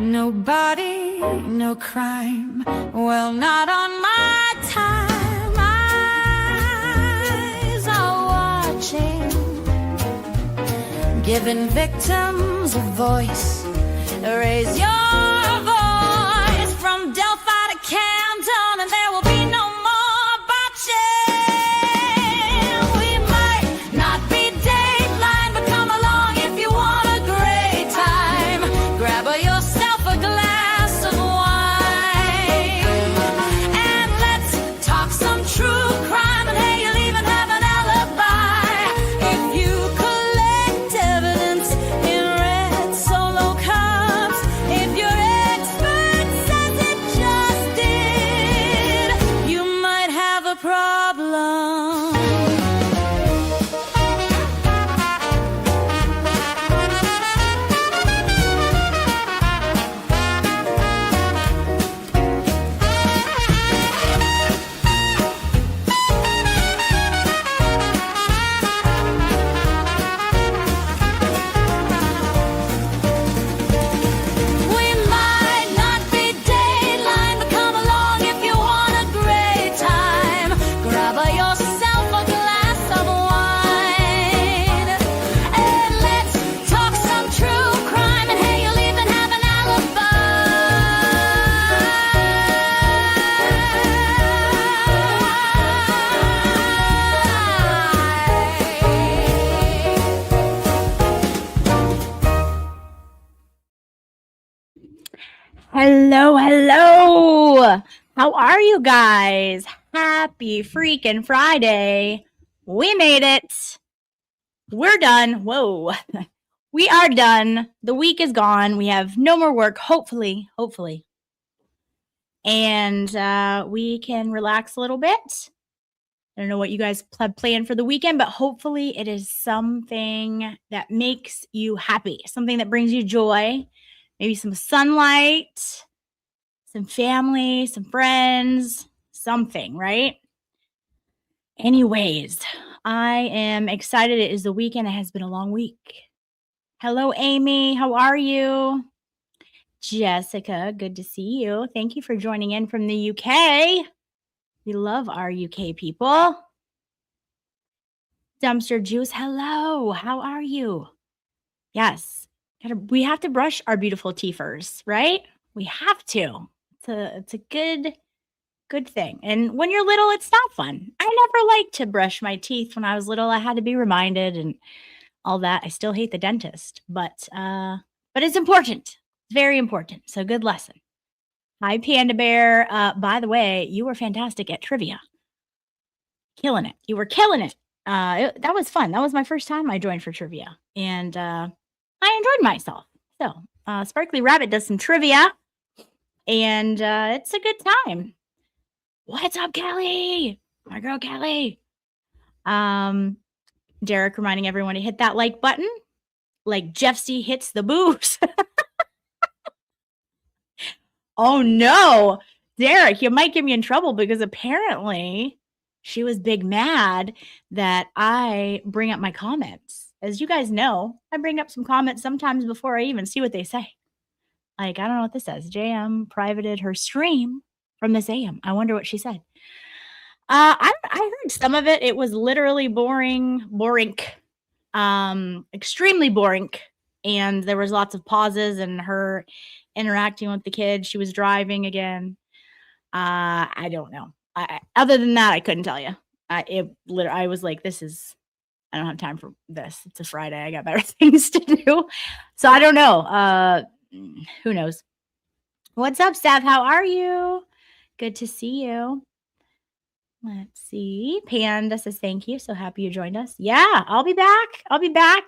Nobody, no crime. Well, not on my time. Eyes are watching, giving victims a voice. Raise your voice from Delphi to Camden, and there will be no more botching. We might not be Dateline, but come along if you want a great time. Grab yourself a glass of wine, and let's talk some true crime. And hey, you'll even have an alibi if you collect evidence in red solo cups. If your expert says it just did, you might have a problem. We might not be Dateline, but come along if you want a great time. Grab yourself a glass of wine, and let's talk some true crime. And hey, you'll even have an Hello, hello. How are you guys? Happy freaking Friday. We made it. We're done. Whoa. We are done. The week is gone. We have no more work, hopefully. And we can relax a little bit. I don't know what you guys have planned for the weekend, but hopefully it is something that makes you happy, something that brings you joy. Maybe some sunlight, some family, some friends, something, right? Anyways, I am excited. It is the weekend. It has been a long week. Hello, Amy. How are you? Jessica, good to see you. Thank you for joining in from the UK. We love our UK people. Dumpster Juice, hello. How are you? Yes. We have to brush our beautiful teethers, right? We have to. It's a good thing. And when you're little, it's not fun. I never liked to brush my teeth when I was little. I had to be reminded and all that. I still hate the dentist, but it's important. It's very important. So good lesson. Hi, Panda Bear. By the way, you were fantastic at trivia. Killing it. You were killing it. That was fun. That was my first time I joined for trivia, and I enjoyed myself. So, Sparkly Rabbit does some trivia, and it's a good time. What's up, Kelly? My girl, Kelly. Derek reminding everyone to hit that like button, like Jeff C hits the boobs. Oh, no. Derek, you might get me in trouble because apparently she was big mad that I bring up my comments. As you guys know, I bring up some comments sometimes before I even see what they say. Like, I don't know what this says. JM privated her stream from this AM. I wonder what she said. I heard some of it. It was literally boring, extremely boring. And there was lots of pauses and her interacting with the kids. She was driving again. I don't know. Other than that, I couldn't tell you. I was like, I don't have time for this. It's a Friday. I got better things to do. So I don't know. Who knows? What's up, Steph? How are you? Good to see you. Let's see. Panda says thank you. So happy you joined us. Yeah, I'll be back.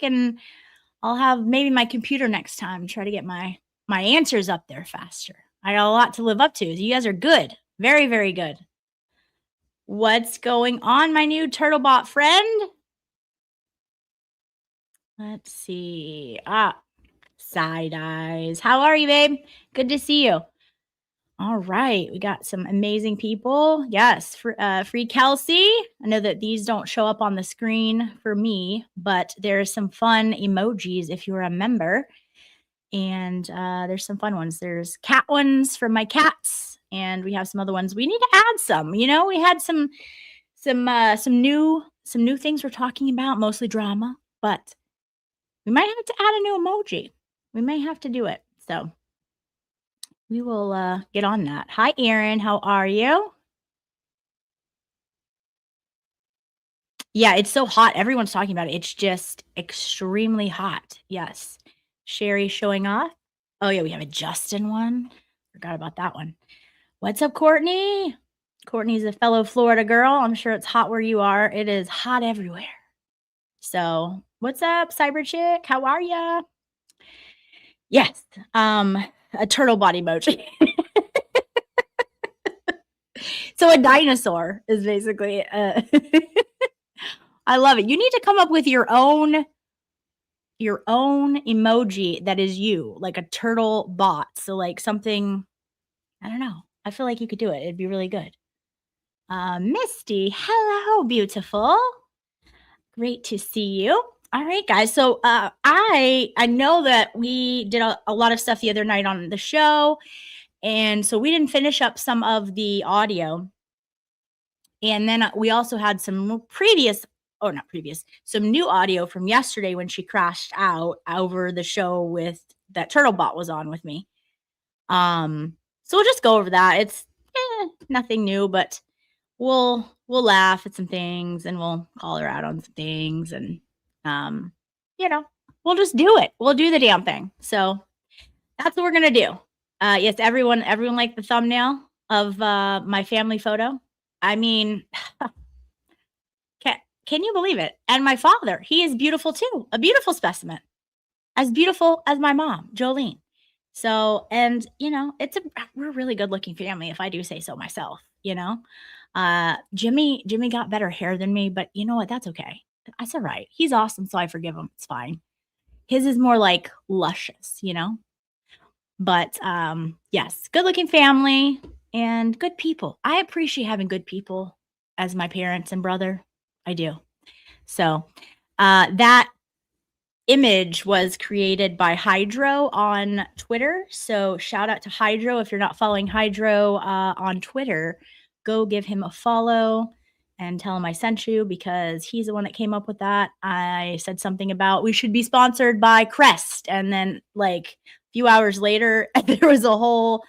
And I'll have maybe my computer next time. Try to get my answers up there faster. I got a lot to live up to. You guys are good. Very, very good. What's going on, my new Turtlebot friend? Let's see. Side eyes. How are you, babe? Good to see you. All right. We got some amazing people. Yes. Free Kelsey. I know that these don't show up on the screen for me, but there's some fun emojis if you're a member. And there's some fun ones. There's cat ones from my cats, and we have some other ones. We need to add some. We had some new things we're talking about, mostly drama, but we might have to add a new emoji. We may have to do it. So we will get on that. Hi, Erin. How are you? Yeah, it's so hot. Everyone's talking about it. It's just extremely hot. Yes. Sherry showing off. Oh, yeah, we have a Justin one. Forgot about that one. What's up, Courtney? Courtney's a fellow Florida girl. I'm sure it's hot where you are. It is hot everywhere. So, what's up, Cyber Chick? How are ya? Yes. A turtle body emoji. So a dinosaur is basically I love it. You need to come up with your own emoji that is you, like a turtle bot. So like something, I don't know. I feel like you could do it. It'd be really good. Misty, hello, beautiful. Great to see you. All right, guys. So I know that we did a lot of stuff the other night on the show, and so we didn't finish up some of the audio. And then we also had some some new audio from yesterday when she crashed out over the show with that turtle bot was on with me. So we'll just go over that. It's nothing new, but we'll laugh at some things and we'll call her out on some things, and we'll just do it. We'll do the damn thing. So that's what we're gonna do. Yes, everyone liked the thumbnail of my family photo. I mean, can you believe it? And my father, he is beautiful too, a beautiful specimen, as beautiful as my mom, Jolene. So, and we're a really good looking family, if I do say so myself. Jimmy got better hair than me, but you know what? That's okay. That's all right. He's awesome, so I forgive him. It's fine. His is more like luscious, But yes, good looking family and good people. I appreciate having good people as my parents and brother. I do. So that image was created by Hydro on Twitter. So shout out to Hydro. If you're not following Hydro on Twitter, go give him a follow and tell him I sent you, because he's the one that came up with that. I said something about we should be sponsored by Crest. And then like a few hours later, there was a whole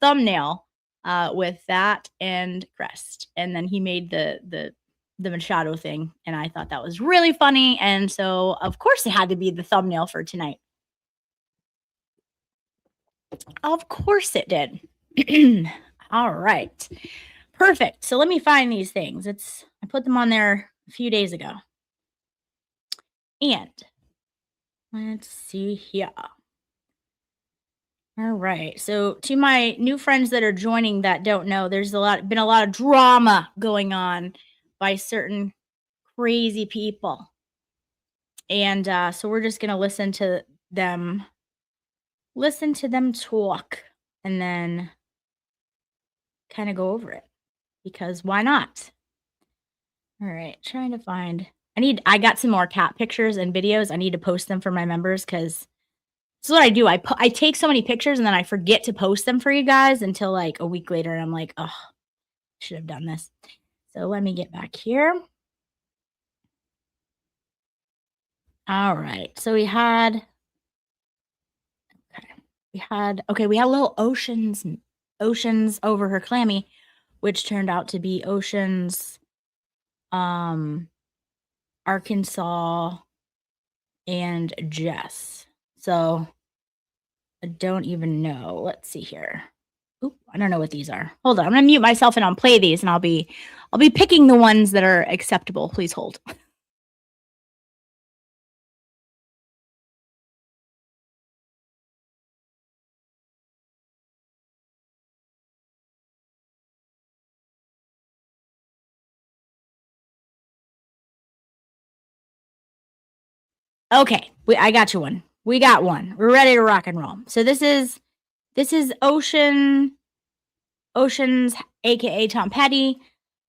thumbnail with that and Crest. And then he made the Machado thing, and I thought that was really funny, and so of course it had to be the thumbnail for tonight. Of course it did. All right, perfect. So let me find these things. I put them on there a few days ago, and let's see here. All right. So to my new friends that are joining that don't know, there's been a lot of drama going on by certain crazy people. And so we're just going to listen to them talk and then kind of go over it, because why not? All right, trying to find. I got some more cat pictures and videos. I need to post them for my members, because this is what I do. I take so many pictures and then I forget to post them for you guys until like a week later, and I'm like, oh, should have done this. So let me get back here. All right. So we had a little oceans over her clammy, which turned out to be Oceans, Arkansas, and Jess. So I don't even know. Let's see here. Oop, I don't know what these are. Hold on. I'm gonna mute myself and I'll play these, and I'll be picking the ones that are acceptable. Please hold. Okay, I got you one. We got one. We're ready to rock and roll. So this is Oceans, aka Tom Petty,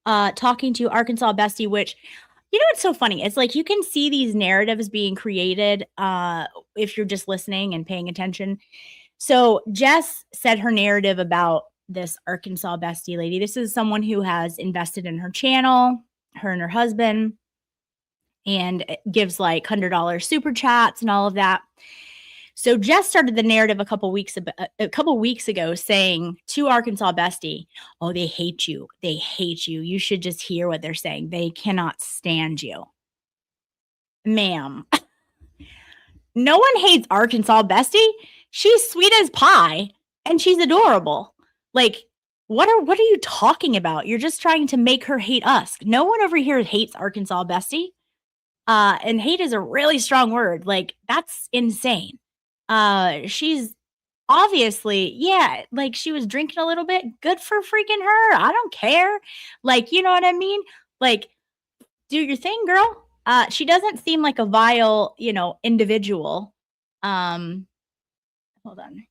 talking to Arkansas Bestie, which You know what's so funny? It's like you can see these narratives being created if you're just listening and paying attention. So Jess said her narrative about this Arkansas bestie lady. This is someone who has invested in her channel, her and her husband, and gives like $100 super chats and all of that. So Jess started the narrative a couple weeks ago saying to Arkansas bestie, "Oh, they hate you. They hate you. You should just hear what they're saying. They cannot stand you." Ma'am, no one hates Arkansas bestie. She's sweet as pie and she's adorable. Like, what are you talking about? You're just trying to make her hate us. No one over here hates Arkansas bestie. And hate is a really strong word. Like, that's insane. She's obviously, yeah, like she was drinking a little bit. Good for freaking her. I don't care. Like, you know what I mean? Like, do your thing, girl. She doesn't seem like a vile, individual. Hold on.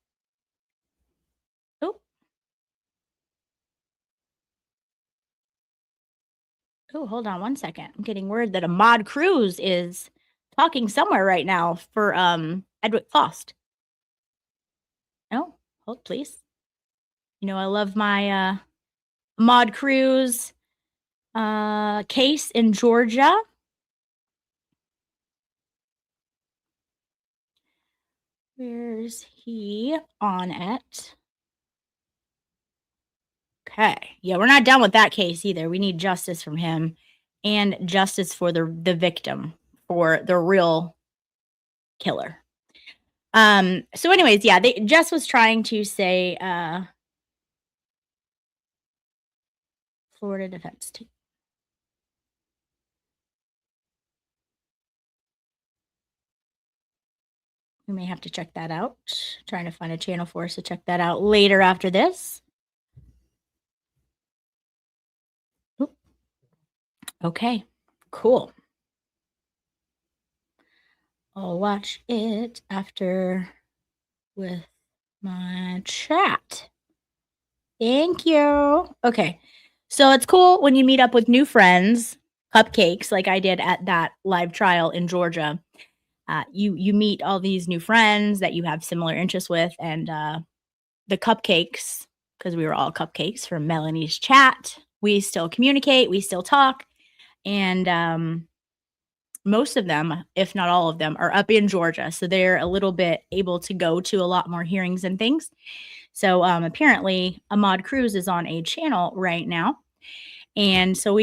Oh, hold on one second. I'm getting word that Ahmad Cruz is talking somewhere right now for Edwick Fost. Oh, hold please. I love my Ahmad Cruz case in Georgia. Where's he on it? Okay. Yeah, we're not done with that case either. We need justice from him and justice for the victim, for the real killer. So anyways, yeah, Jess was trying to say Florida defense team. We may have to check that out. Trying to find a channel for us to check that out later after this. Oop. Okay, cool. I'll watch it after with my chat. Thank you. Okay, so it's cool when you meet up with new friends, cupcakes, like I did at that live trial in Georgia. You meet all these new friends that you have similar interests with, and the cupcakes, because we were all cupcakes from Melanie's chat. We still communicate, we still talk, and most of them, if not all of them, are up in Georgia, so they're a little bit able to go to a lot more hearings and things. So apparently, Ahmad Cruz is on a channel right now, and so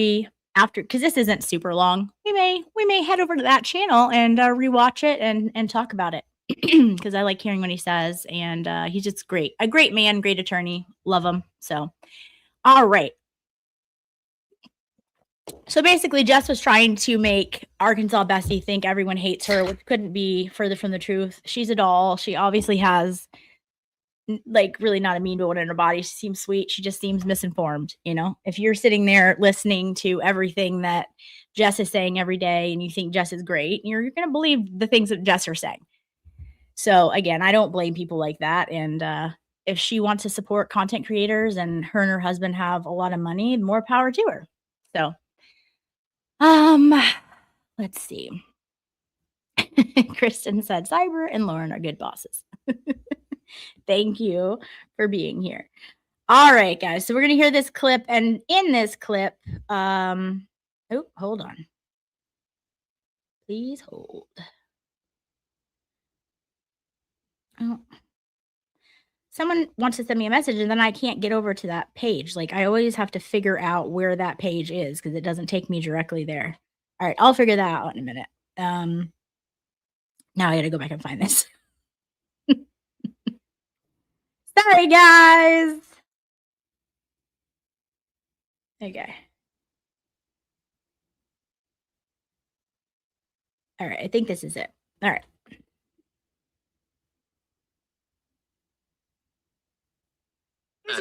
because this isn't super long, we may head over to that channel and rewatch it and talk about it, because I like hearing what he says, and he's just great. A great man, great attorney. Love him. So, all right. So basically, Jess was trying to make Arkansas bestie think everyone hates her, which couldn't be further from the truth. She's a doll. She obviously has like really not a mean bone in her body. She seems sweet. She just seems misinformed. If you're sitting there listening to everything that Jess is saying every day and you think Jess is great, you're going to believe the things that Jess are saying. So again, I don't blame people like that. And if she wants to support content creators and her husband have a lot of money, more power to her. So, let's see. Kristen said Cyber and Lauren are good bosses. Thank you for being here. All right, guys. So we're going to hear this clip. And in this clip, hold on. Please hold. Oh. Someone wants to send me a message and then I can't get over to that page. Like I always have to figure out where that page is because it doesn't take me directly there. All right, I'll figure that out in a minute. Now I got to go back and find this. Sorry, guys. Okay. All right, I think this is it. All right.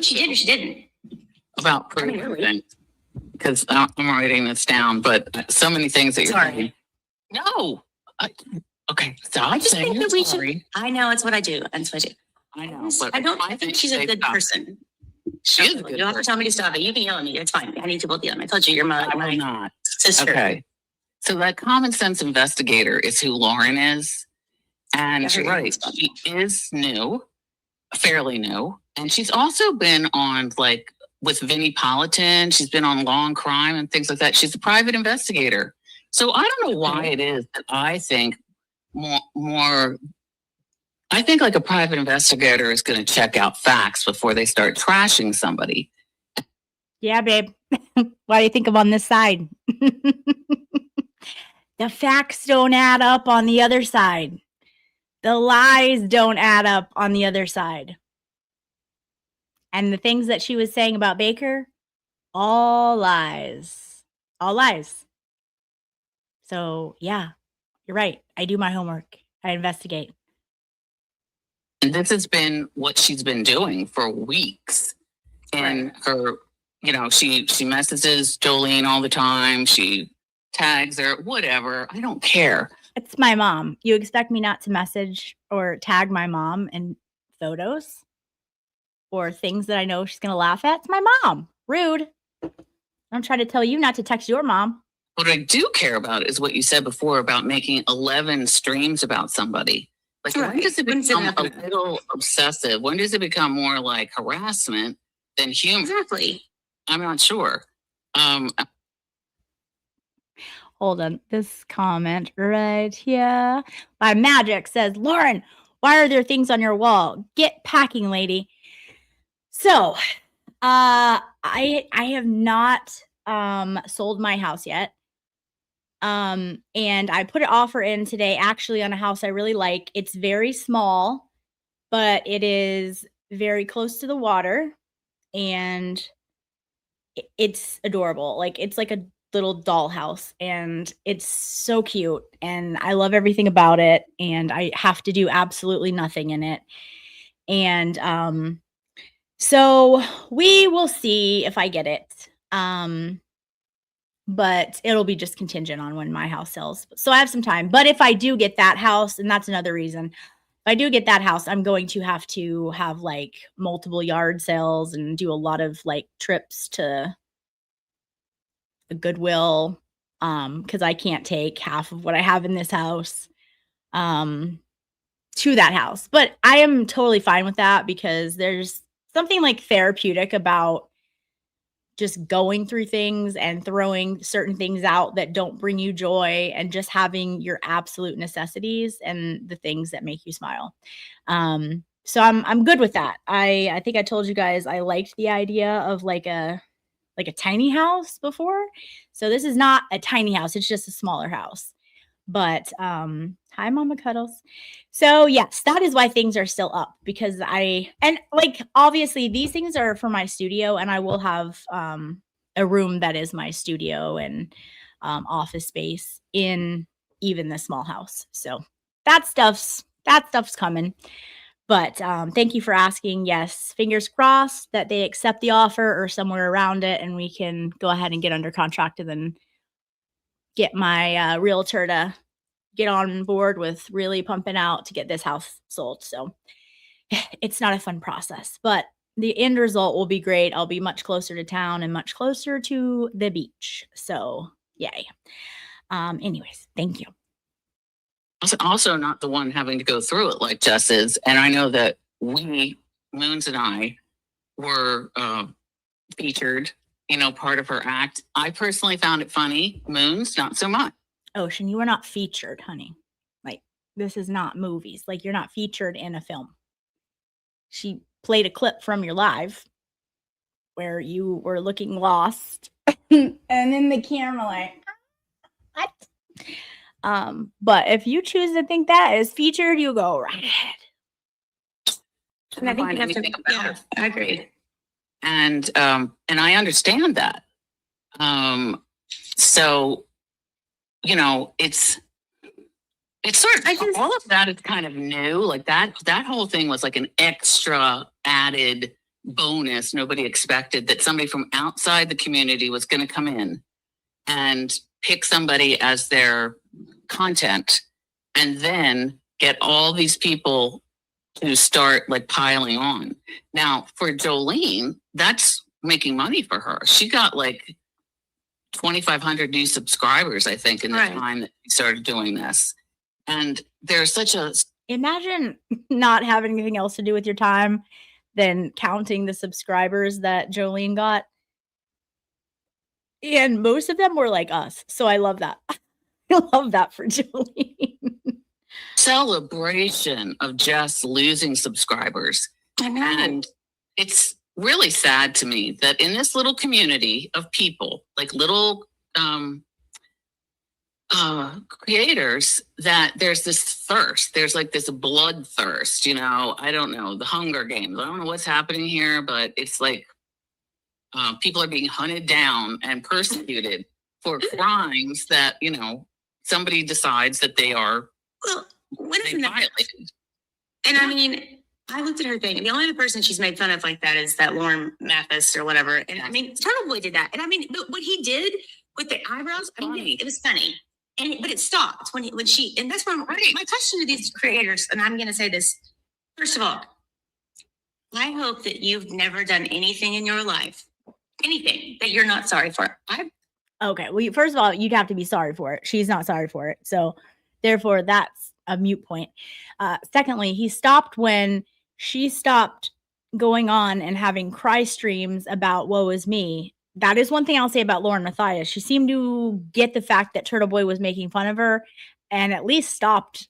She did or she didn't. About everything. Because I'm writing this down, but so many things that you're saying. No. Okay, stop. I just saying think that we sorry. should. I know it's what I do. That's what I do. I know. But I think she's a good person. She is a good You don't have to tell me to stop it. You can yell at me. It's fine. I need to both yell. I told you you're my I will not. sister. Okay. So that common sense investigator is who Lauren is. And Yeah, you're right, she is new, fairly new. And she's also been on like with Vinnie Politan. She's been on Law and Crime and things like that. She's a private investigator. So I don't know why it is that I think more I think like a private investigator is going to check out facts before they start trashing somebody. Yeah, babe. Why do you think I'm on this side? The facts don't add up on the other side. The lies don't add up on the other side. And the things that she was saying about Baker, all lies. All lies. So, yeah, you're right. I do my homework. I investigate. And this has been what she's been doing for weeks. And her, you know, she messages Jolene all the time. She tags her, whatever. I don't care. It's my mom. You expect me not to message or tag my mom in photos or things that I know she's going to laugh at? It's my mom. Rude. I'm trying to tell you not to text your mom. What I do care about is what you said before about making 11 streams about somebody. Like, when does it become a little obsessive? When does it become more like harassment than humor? Exactly. I'm not sure. Hold on. This comment right here by Magic says, Lauren, why are there things on your wall? Get packing, lady. So, I have not sold my house yet. And I put an offer in today actually on a house I really like. It's very small, but it is very close to the water and it's adorable. Like it's like a little dollhouse and it's so cute and I love everything about it and I have to do absolutely nothing in it. And so we will see if I get it. But it'll be just contingent on when my house sells. So I have some time. But if I do get that house, and that's another reason, if I do get that house, I'm going to have like multiple yard sales and do a lot of like trips to the Goodwill, because I can't take half of what I have in this house to that house. But I am totally fine with that because there's something like therapeutic about just going through things and throwing certain things out that don't bring you joy and just having your absolute necessities and the things that make you smile. So I'm good with that. I think I told you guys I liked the idea of like a tiny house before. So this is not a tiny house, it's just a smaller house. But hi Mama Cuddles. So yes, that is why things are still up because obviously these things are for my studio and I will have a room that is my studio and office space in even the small house. So that stuff's coming. But thank you for asking. Yes, fingers crossed that they accept the offer or somewhere around it and we can go ahead and get under contract and then get my realtor to get on board with really pumping out to get this house sold. So it's not a fun process, but the end result will be great. I'll be much closer to town and much closer to the beach. So yay. Anyways, thank you. Also not the one having to go through it like Jess is. And I know that Moons and I were featured, part of her act. I personally found it funny. Moons, not so much. Ocean, you are not featured, honey. Like, this is not movies. Like, you're not featured in a film. She played a clip from your live where you were looking lost. And then the camera like, what? But if you choose to think that is featured, you go right ahead. And I think you have to, yeah, I agree. And I understand that. So, it's sort of all of that is kind of new. Like that whole thing was like an extra added bonus. Nobody expected that somebody from outside the community was going to come in and pick somebody as their content and then get all these people to start like piling on. Now for Jolene, that's making money for her. She got like 2,500 new subscribers, I think, in the Right. time that we started doing this. And there's such a Imagine not having anything else to do with your time than counting the subscribers that Jolene got. And most of them were like us. So I love that. I love that for Jolene. celebration of just losing subscribers. I know. And it's really sad to me that in this little community of people, like little creators, that there's this thirst. There's like this bloodthirst, you know. I don't know, the Hunger Games. I don't know what's happening here, but it's like people are being hunted down and persecuted for crimes that, you know, somebody decides that they are Well, what they is that? violated. And I mean, I looked at her thing, and the only other person she's made fun of like that is that Lauren Mathis or whatever. And I mean, Turtle Boy did that. And I mean, but what he did with the eyebrows, I mean, Funny. it was funny. But it stopped when she, and that's where my question to these creators, and I'm going to say this, first of all, I hope that you've never done anything in your life, anything that you're not sorry for. Okay. Well, first of all, you'd have to be sorry for it. She's not sorry for it. So therefore, that's a moot point. Secondly, he stopped when she stopped going on and having cry streams about woe is me. That is one thing I'll say about Lauren Matthias. She seemed to get the fact that Turtle Boy was making fun of her and at least stopped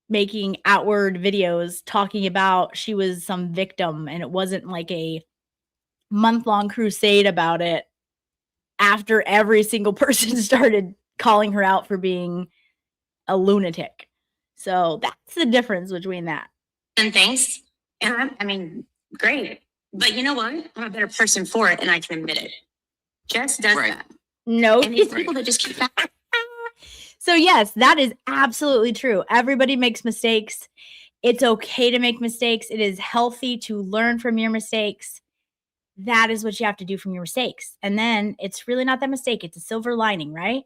making outward videos talking about she was some victim, and it wasn't like a month-long crusade about it after every single person started calling her out for being a lunatic. So that's the difference between that. And things. And I mean, great. But you know what? I'm a better person for it, and I can admit it. Jess does Right. that. No. And these people that just keep that. So yes, that is absolutely true. Everybody makes mistakes. It's okay to make mistakes. It is healthy to learn from your mistakes. That is what you have to do from your mistakes. And then it's really not that mistake. It's a silver lining, right?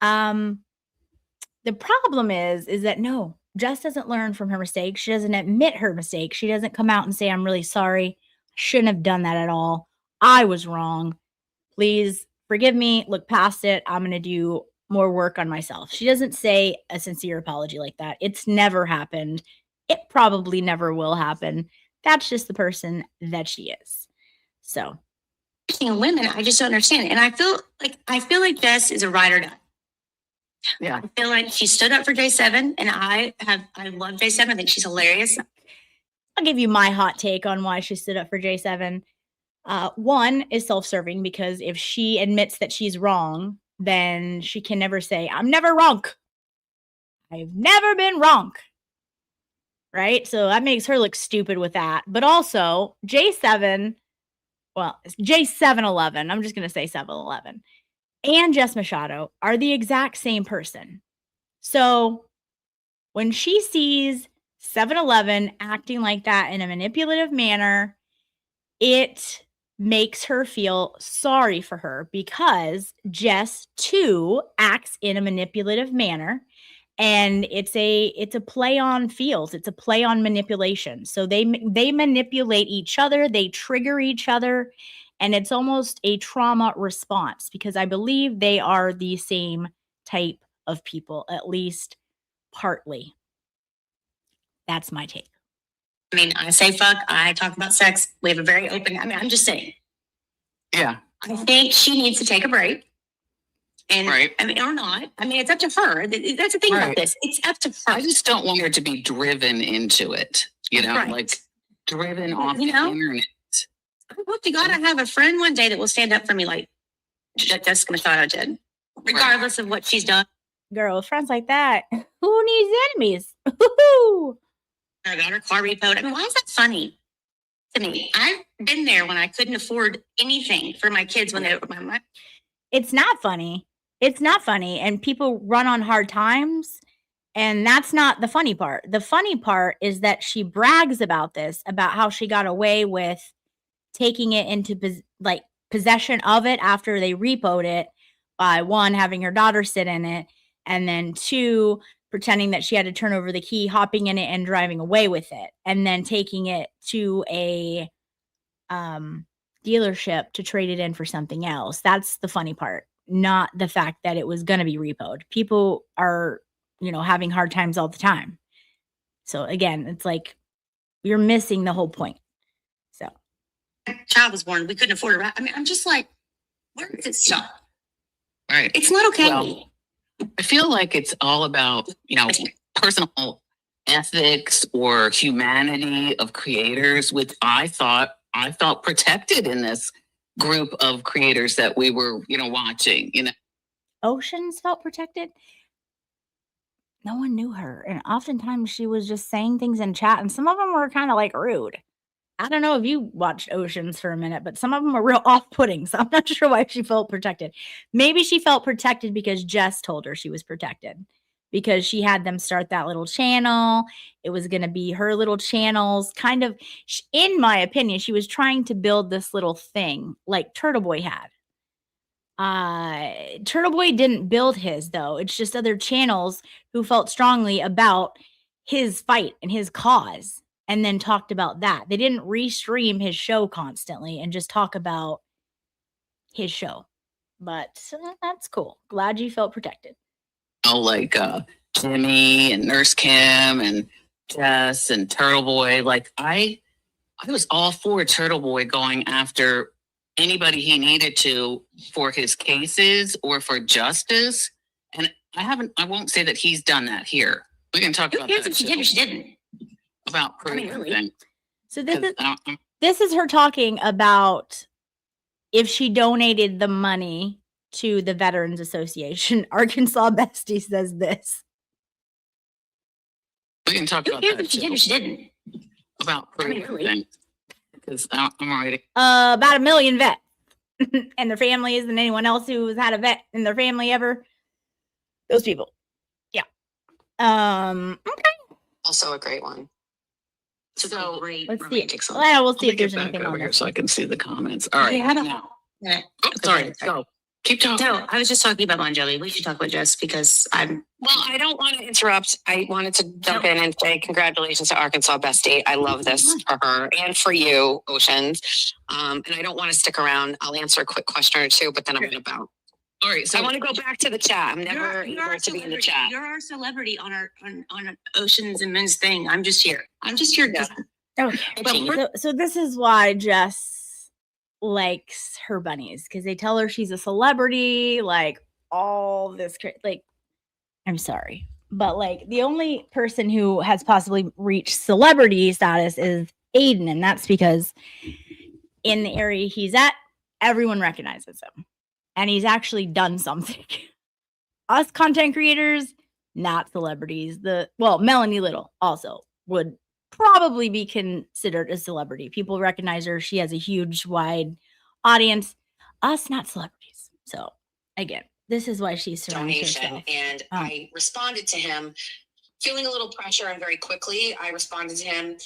The problem is that no, Jess doesn't learn from her mistakes. She doesn't admit her mistakes. She doesn't come out and say, I'm really sorry. I shouldn't have done that at all. I was wrong. Please forgive me. Look past it. I'm going to do more work on myself. She doesn't say a sincere apology like that. It's never happened. It probably never will happen. That's just the person that she is. So Women, I just don't understand. And I feel like Jess is a ride or die. Yeah. I feel like she stood up for J7, and I love J7. I think she's hilarious. I'll give you my hot take on why she stood up for J7. One is self-serving, because if she admits that she's wrong, then she can never say, I'm never wrong. I've never been wrong. Right? So that makes her look stupid with that. But also, J7, well, it's J711, I'm just going to say 711, and Jess Machado are the exact same person. So when she sees 711 acting like that in a manipulative manner, it makes her feel sorry for her, because Jess too acts in a manipulative manner, and it's a play on feels. It's a play on manipulation. So they manipulate each other, they trigger each other, and it's almost a trauma response, because I believe they are the same type of people, at least partly. That's my take. I mean, I say fuck, I talk about sex. We have a very open, I mean, I'm just saying. Yeah. I think she needs to take a break. And Right. I mean, or not. I mean, it's up to her. That's the thing about Right. this. It's up to her. I just don't want her to be driven into it, you know, Right. like driven off You the know? internet. I hope to God I have a friend one day that will stand up for me like Jessica Machado did, regardless of what she's done. Girl, with friends like that, who needs enemies? Woo-hoo! I got her car repoed. I mean, why is that funny to me? I've been there when I couldn't afford anything for my kids when they were my It's not funny. It's not funny. And people run on hard times. And that's not the funny part. The funny part is that she brags about this, about how she got away with taking it into possession of it after they repoed it, by one, having her daughter sit in it, and then two, pretending that she had to turn over the key, hopping in it and driving away with it, and then taking it to a dealership to trade it in for something else. That's the funny part, not the fact that it was going to be repoed. People are, having hard times all the time. So again, it's like you're missing the whole point. So child was born, we couldn't afford it. I mean, I'm just like, where does it stop? Right. It's not okay. Well, I feel like it's all about, personal ethics or humanity of creators, which I felt protected in this group of creators that we were, watching, Oceans felt protected. No one knew her. And oftentimes she was just saying things in chat, and some of them were kind of like rude. I don't know if you watched Oceans for a minute, but some of them were real off-putting. So I'm not sure why she felt protected. Maybe she felt protected because Jess told her she was protected, because she had them start that little channel. It was going to be her little channels. Kind of, in my opinion, she was trying to build this little thing like Turtle Boy had. Turtle Boy didn't build his, though. It's just other channels who felt strongly about his fight and his cause, and then talked about that. They didn't restream his show constantly and just talk about his show. But that's cool. Glad you felt protected. Like Jimmy and Nurse Kim and Jess and Turtle Boy. Like I was all for Turtle Boy going after anybody he needed to for his cases or for justice. And I won't say that he's done that here. We can talk about that. She did or she didn't. About proving. So this is her talking about if she donated the money to the Veterans Association. Arkansas Bestie says this. We can talk about that. She did or she didn't. About proving. Because I'm already about 1 million vets. And their family isn't anyone else who's had a vet in their family ever. Those people. Yeah. Okay. Also a great one. So great. Let's see. Well, we'll see if there's anything on here there. so I can see the comments. All right. Yeah, Oh, sorry. Go. Keep talking. No, I was just talking about Bon Jovi. We should talk about Jess because Well, I don't want to interrupt. I wanted to jump in and say congratulations to Arkansas Bestie. I love this for her and for you, Oceans. And I don't want to stick around. I'll answer a quick question or two, but then I'm going to bounce. All right. So I want to go back to the chat. I'm never able to be in the chat. You're our celebrity on on Oceans and Men's thing. I'm just here. Yeah. Okay. So this is why Jess likes her bunnies, because they tell her she's a celebrity, like all this like, I'm sorry, but like the only person who has possibly reached celebrity status is Aiden, and that's because in the area he's at, everyone recognizes him, and he's actually done something. Us content creators, not celebrities. Melanie Little also would probably be considered a celebrity. People recognize her. She has a huge, wide audience. Us, not celebrities. So again, this is why she's surrounded herself. And I responded to him, feeling a little pressure, and very quickly I responded to him.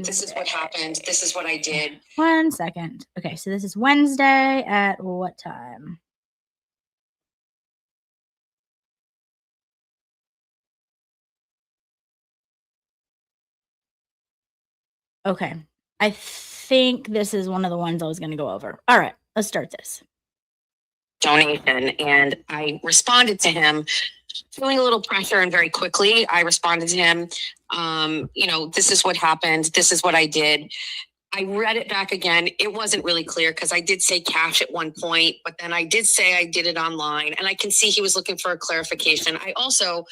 This is what happened. This is what I did. 1 second. Okay, so this is Wednesday at what time? Okay. I think this is one of the ones I was going to go over. All right, let's start this. Donation. And I responded to him, feeling a little pressure, and very quickly I responded to him. This is what happened. This is what I did. I read it back again. It wasn't really clear because I did say cash at one point, but then I did say I did it online, and I can see he was looking for a clarification. I also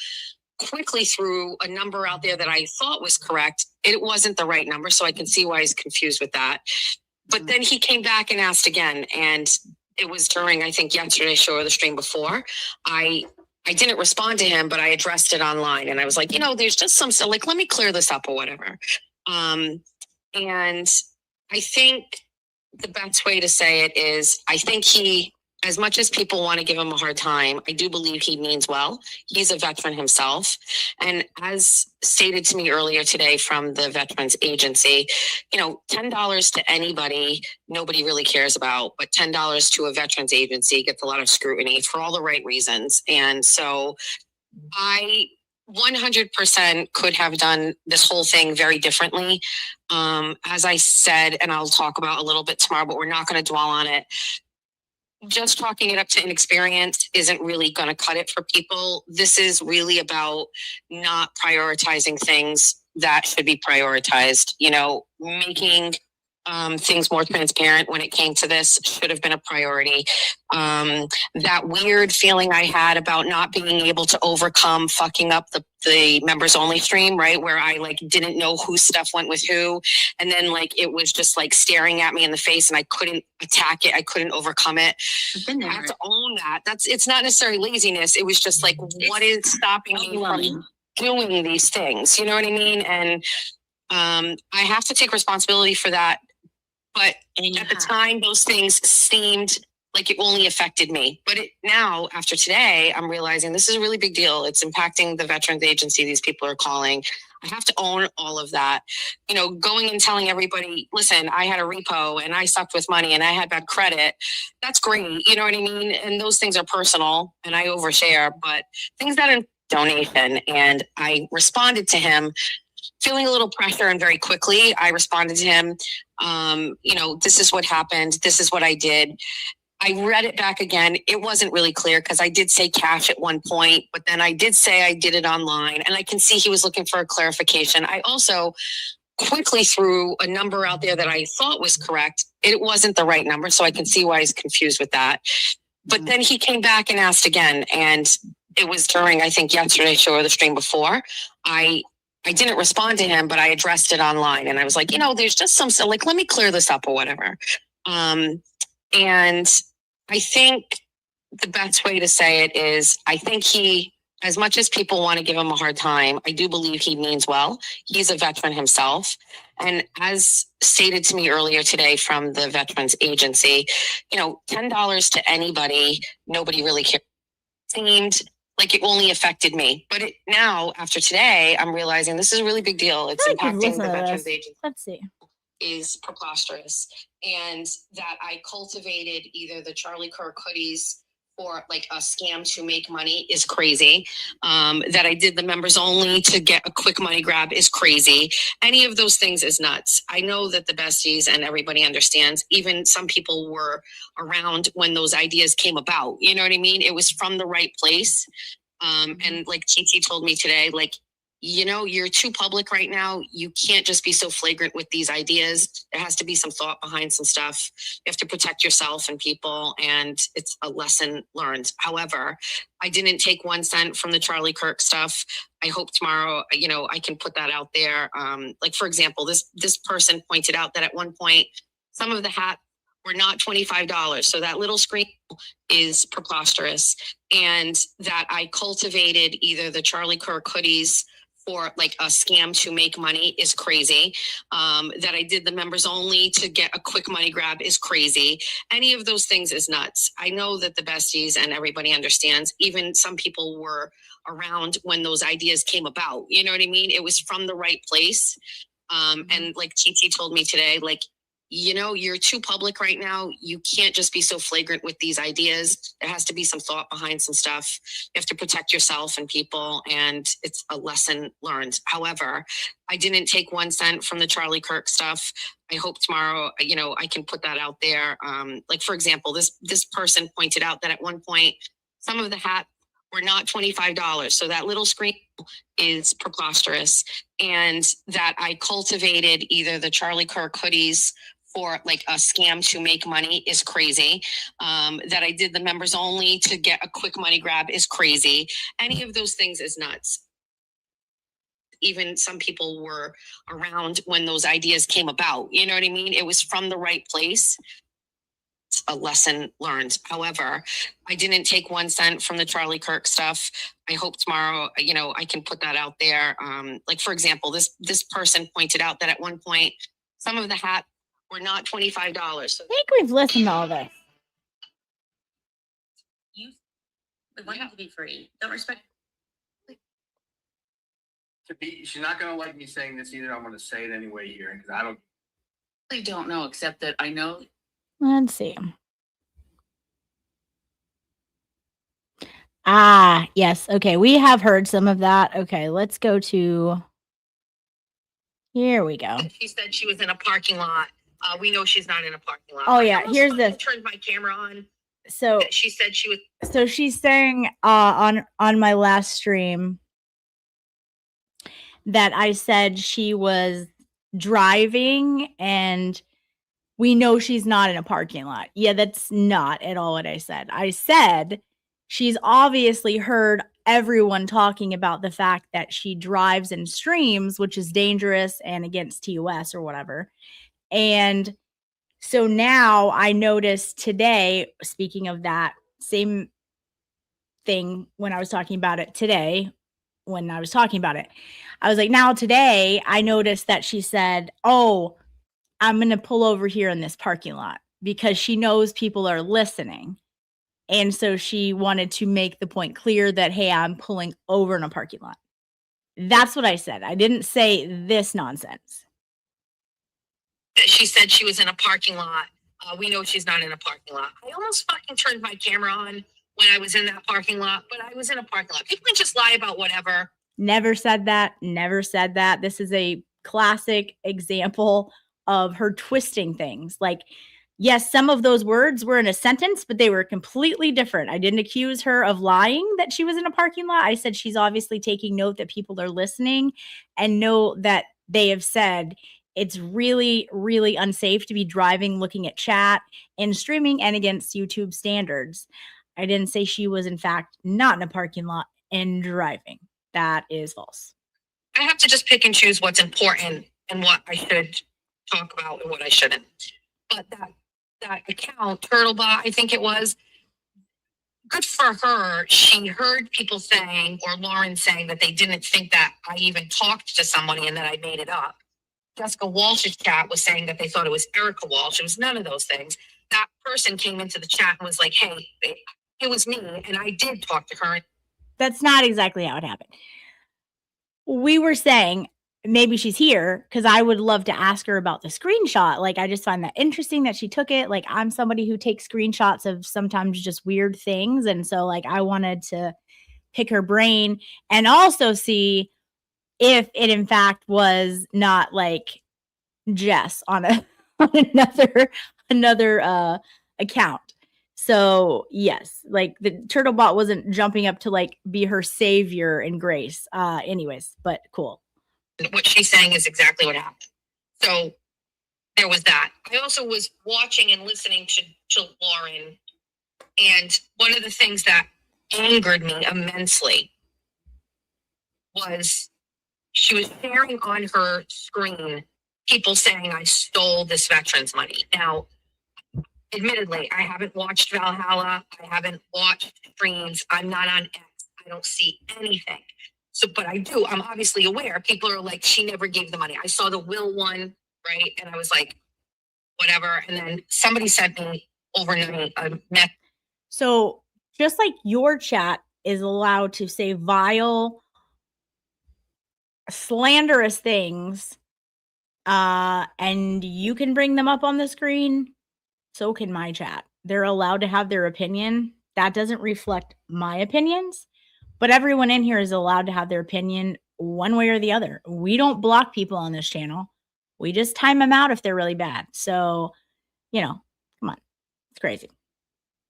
quickly threw a number out there that I thought was correct. It wasn't the right number, so I can see why he's confused with that. But then he came back and asked again, and it was during, I think, yesterday's show or the stream before. I didn't respond to him, but I addressed it online, and I was like, there's just some stuff, like, let me clear this up or whatever. And I think the best way to say it is, I think he, as much as people want to give him a hard time, I do believe he means well. He's a veteran himself. And as stated to me earlier today from the Veterans Agency, $10 to anybody, nobody really cares about, but $10 to a Veterans Agency gets a lot of scrutiny for all the right reasons. And so I 100% could have done this whole thing very differently. As I said, and I'll talk about a little bit tomorrow, but we're not going to dwell on it. Just talking it up to inexperience isn't really going to cut it for people. This is really about not prioritizing things that should be prioritized. You know, making things more transparent when it came to this should have been a priority. That weird feeling I had about not being able to overcome fucking up the members only stream, right? Where I like didn't know whose stuff went with who. And then like it was just like staring at me in the face and I couldn't attack it. I couldn't overcome it. I've been there. I have to own that. It's not necessarily laziness. It was just like, what is stopping me from doing these things? You know what I mean? And I have to take responsibility for that. But at the time, those things seemed like it only affected me. But now, after today, I'm realizing this is a really big deal. It's impacting the veterans agency these people are calling. I have to own all of that. You know, going and telling everybody, listen, I had a repo and I sucked with money and I had bad credit. That's great. You know what I mean? And those things are personal and I overshare, but things that are donation. And I responded to him feeling a little pressure, and very quickly I responded to him, you know, this is what happened. This is what I did. I read it back again. It wasn't really clear because I did say cash at one point, but then I did say I did it online, and I can see he was looking for a clarification. I also quickly threw a number out there that I thought was correct. It wasn't the right number, so I can see why he's confused with that. But then he came back and asked again, and it was during, I think, yesterday's show or the stream before. I didn't respond to him, but I addressed it online, and I was like, you know, there's just some, like, let me clear this up or whatever. And I think the best way to say it is, I think he, as much as people want to give him a hard time, I do believe he means well. He's a veteran himself. And as stated to me earlier today from the Veterans Agency, you know, $10 to anybody, nobody really cared. Seemed like it only affected me. But now, after today, I'm realizing this is a really big deal. It's impacting the Veterans Agency. Let's see. Is preposterous. And that I cultivated either the Charlie Kirk hoodies or like a scam to make money is crazy. That I did the members only to get a quick money grab is crazy. Any of those things is nuts. I know that the besties and everybody understands. Even some people were around when those ideas came about. You know what I mean? It was from the right place. And like TT told me today, like, you know, you're too public right now. You can't just be so flagrant with these ideas. There has to be some thought behind some stuff. You have to protect yourself and people, and it's a lesson learned. However, I didn't take 1 cent from the Charlie Kirk stuff. I hope tomorrow, you know, I can put that out there. Like, for example, this person pointed out that at one point, some of the hats were not $25. So that little screen is preposterous. And that I cultivated either the Charlie Kirk hoodies or like a scam to make money is crazy. That I did the members only to get a quick money grab is crazy. Any of those things is nuts. I know that the besties and everybody understands. Even some people were around when those ideas came about. You know what I mean? It was from the right place. And like TT told me today, like, you know, you're too public right now. You can't just be so flagrant with these ideas. There has to be some thought behind some stuff. You have to protect yourself and people, and it's a lesson learned. However, I didn't take 1 cent from the Charlie Kirk stuff. I hope tomorrow, you know, I can put that out there. Like, for example, this person pointed out that at one point, some of the hats were not $25. So that little screen is preposterous. And that I cultivated either the Charlie Kirk hoodies or like a scam to make money is crazy. That I did the members only to get a quick money grab is crazy. Any of those things is nuts. Even some people were around when those ideas came about. You know what I mean? It was from the right place. It's a lesson learned. However, I didn't take 1 cent from the Charlie Kirk stuff. I hope tomorrow, you know, I can put that out there. Like, for example, this person pointed out that at one point, some of the hats were not $25. So I think we've listened to all this. We want it to be free. Don't respect. She's not gonna like me saying this either. I'm gonna say it anyway here because I don't know, except that I know. Let's see. Ah, yes. Okay, we have heard some of that. Okay, let's go to. Here we go. She said she was in a parking lot. We know she's not in a parking lot. Oh, I yeah, almost here's fucking this. turned my camera on. So She said she was. so she's saying on my last stream that I said she was driving and we know she's not in a parking lot. Yeah, that's not at all what I said. I said she's obviously heard everyone talking about the fact that she drives and streams, which is dangerous and against TOS or whatever. And so now I noticed today, speaking of that same thing when I was talking about it today, when I was talking about it, I was like, now today I noticed that she said, "Oh, I'm going to pull over here in this parking lot," because she knows people are listening. And so she wanted to make the point clear that, hey, I'm pulling over in a parking lot. That's what I said. I didn't say this nonsense. She said she was in a parking lot. We know she's not in a parking lot. I almost fucking turned my camera on when I was in that parking lot, but I was in a parking lot. People can just lie about whatever. Never said that. Never said that. This is a classic example of her twisting things. Like, yes, some of those words were in a sentence, but they were completely different. I didn't accuse her of lying that she was in a parking lot. I said she's obviously taking note that people are listening and know that they have said it's really, really unsafe to be driving, looking at chat, and streaming and against YouTube standards. I didn't say she was, in fact, not in a parking lot and driving. That is false. I have to just pick and choose what's important and what I should talk about and what I shouldn't. But that account, Turtlebot, I think it was, good for her. She heard people saying, or Lauren saying, that they didn't think that I even talked to somebody and that I made it up. Jessica Walsh's chat was saying that they thought it was Erica Walsh. It was none of those things. That person came into the chat and was like, hey, it was me, and I did talk to her. That's not exactly how it happened. We were saying maybe she's here because I would love to ask her about the screenshot. Like, I just find that interesting that she took it. Like, I'm somebody who takes screenshots of sometimes just weird things. And so, like, I wanted to pick her brain and also see if it, in fact, was not like Jess on another account. So yes, like the Turtlebot wasn't jumping up to like be her savior in grace. Anyways, but cool. What she's saying is exactly what happened. So there was that. I also was watching and listening to Lauren, and one of the things that angered me immensely was she was sharing on her screen people saying I stole this veterans money. Now, admittedly, I haven't watched Valhalla. I haven't watched streams. I'm not on X. I don't see anything. So, but I do. I'm obviously aware. People are like, she never gave the money. I saw the Will one, right? And I was like, whatever. And then somebody sent me overnight a message. So just like your chat is allowed to say vile, slanderous things, and you can bring them up on the screen, so can my chat. They're allowed to have their opinion. That doesn't reflect my opinions, but everyone in here is allowed to have their opinion one way or the other. We don't block people on this channel. We just time them out if they're really bad. So, you know, come on. It's crazy.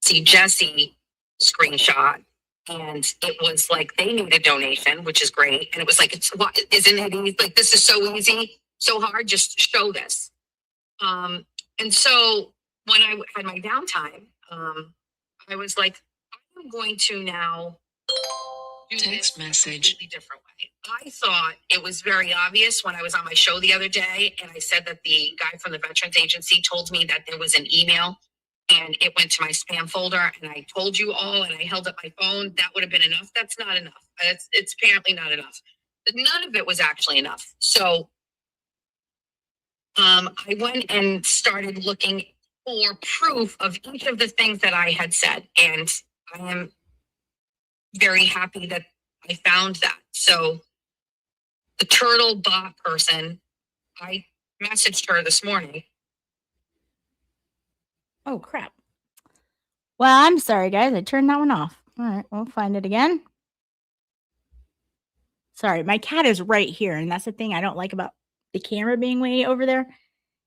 See Jesse screenshot, and it was like they made a donation, which is great. And it was like, it's what isn't it easy? Like, this is so easy, so hard, just show this. And so when I had my downtime, I was like, I'm going to now do Text this message. a completely different way. I thought it was very obvious when I was on my show the other day, and I said that the guy from the Veterans Agency told me that there was an email and it went to my spam folder, and I told you all, and I held up my phone. That would have been enough. That's not enough. It's apparently not enough. But none of it was actually enough. So I went and started looking for proof of each of the things that I had said. And I am very happy that I found that. So the Turtlebot person, I messaged her this morning. Oh, crap. Well, I'm sorry, guys. I turned that one off. All right, we'll find it again. Sorry, my cat is right here, and that's the thing I don't like about the camera being way over there.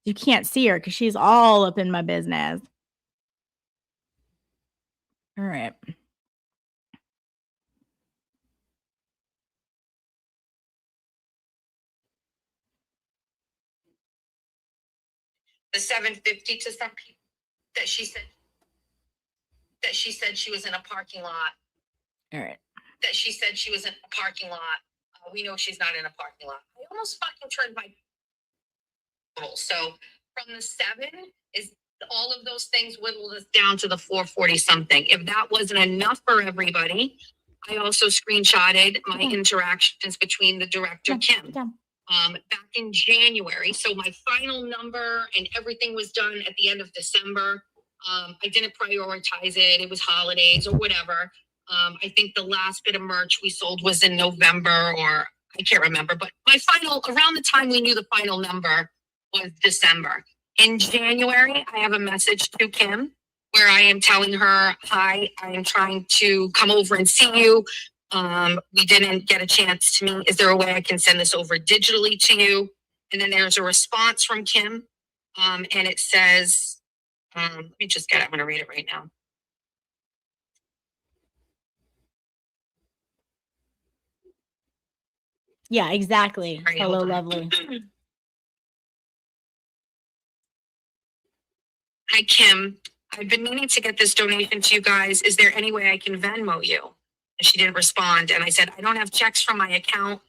You can't see her because she's all up in my business. All right. The 750 to some people that she said she was in a parking lot. All right. That she said she was in a parking lot. We know she's not in a parking lot. I almost fucking turned my. So from the 7 is all of those things whittled us down to the 440 something. If that wasn't enough for everybody, I also screenshotted my interactions between the director Kim. Back in January. So my final number and everything was done at the end of December. I didn't prioritize it. It was holidays or whatever. I think the last bit of merch we sold was in November, or I can't remember, but my final, around the time we knew the final number was December. In January, I have a message to Kim where I am telling her, hi, I am trying to come over and see you. We didn't get a chance to meet. Is there a way I can send this over digitally to you? And then there's a response from Kim. And it says, let me just get it. I'm going to read it right now. Yeah, exactly. Sorry, Hello, hold on. lovely. Hi, Kim. I've been meaning to get this donation to you guys. Is there any way I can Venmo you? And she didn't respond. And I said, I don't have checks from my account.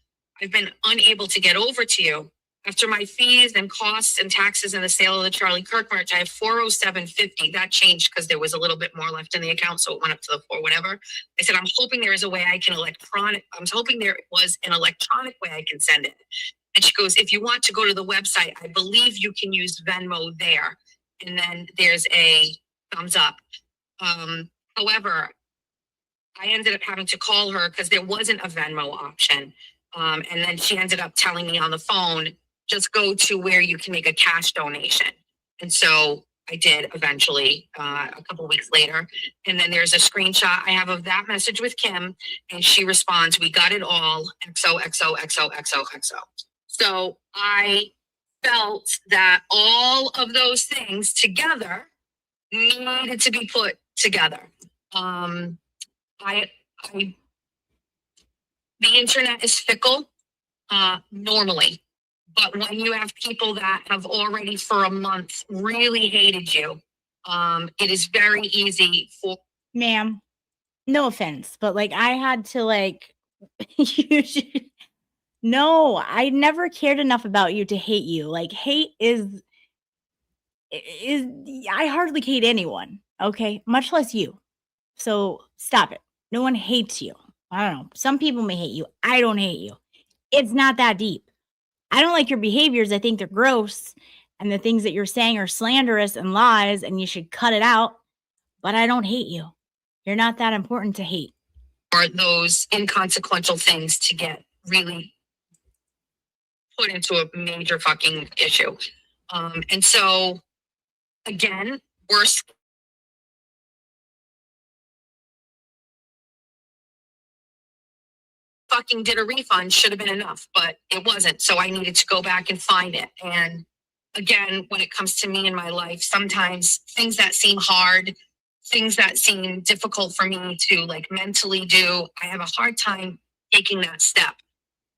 I've been unable to get over to you. After my fees and costs and taxes and the sale of the Charlie Kirk merch, I have $407.50. That changed because there was a little bit more left in the account, so it went up to the 4 whatever. I said, I'm hoping there is a way I can I'm hoping there was an electronic way I can send it. And she goes, if you want to go to the website, I believe you can use Venmo there. And then there's a thumbs up. However, I ended up having to call her because there wasn't a Venmo option. And then she ended up telling me on the phone, just go to where you can make a cash donation. And so I did eventually a couple of weeks later. And then there's a screenshot I have of that message with Kim. And she responds, we got it all, XOXOXOXOXO. So I felt that all of those things together needed to be put together. The internet is fickle normally, but when you have people that have already for a month really hated you, it is very easy for. Ma'am, no offense, but like I had to like, no, I never cared enough about you to hate you. Like hate is, I hardly hate anyone. Okay. Much less you. So stop it. No one hates you. I don't know. Some people may hate you. I don't hate you. It's not that deep. I don't like your behaviors. I think they're gross. And the things that you're saying are slanderous and lies, and you should cut it out. But I don't hate you. You're not that important to hate. Or those inconsequential things to get really put into a major fucking issue. And so, again, worst. Fucking did a refund, should have been enough, but it wasn't. So I needed to go back and find it. And again, when it comes to me in my life, sometimes things that seem hard, things that seem difficult for me to like mentally do, I have a hard time taking that step.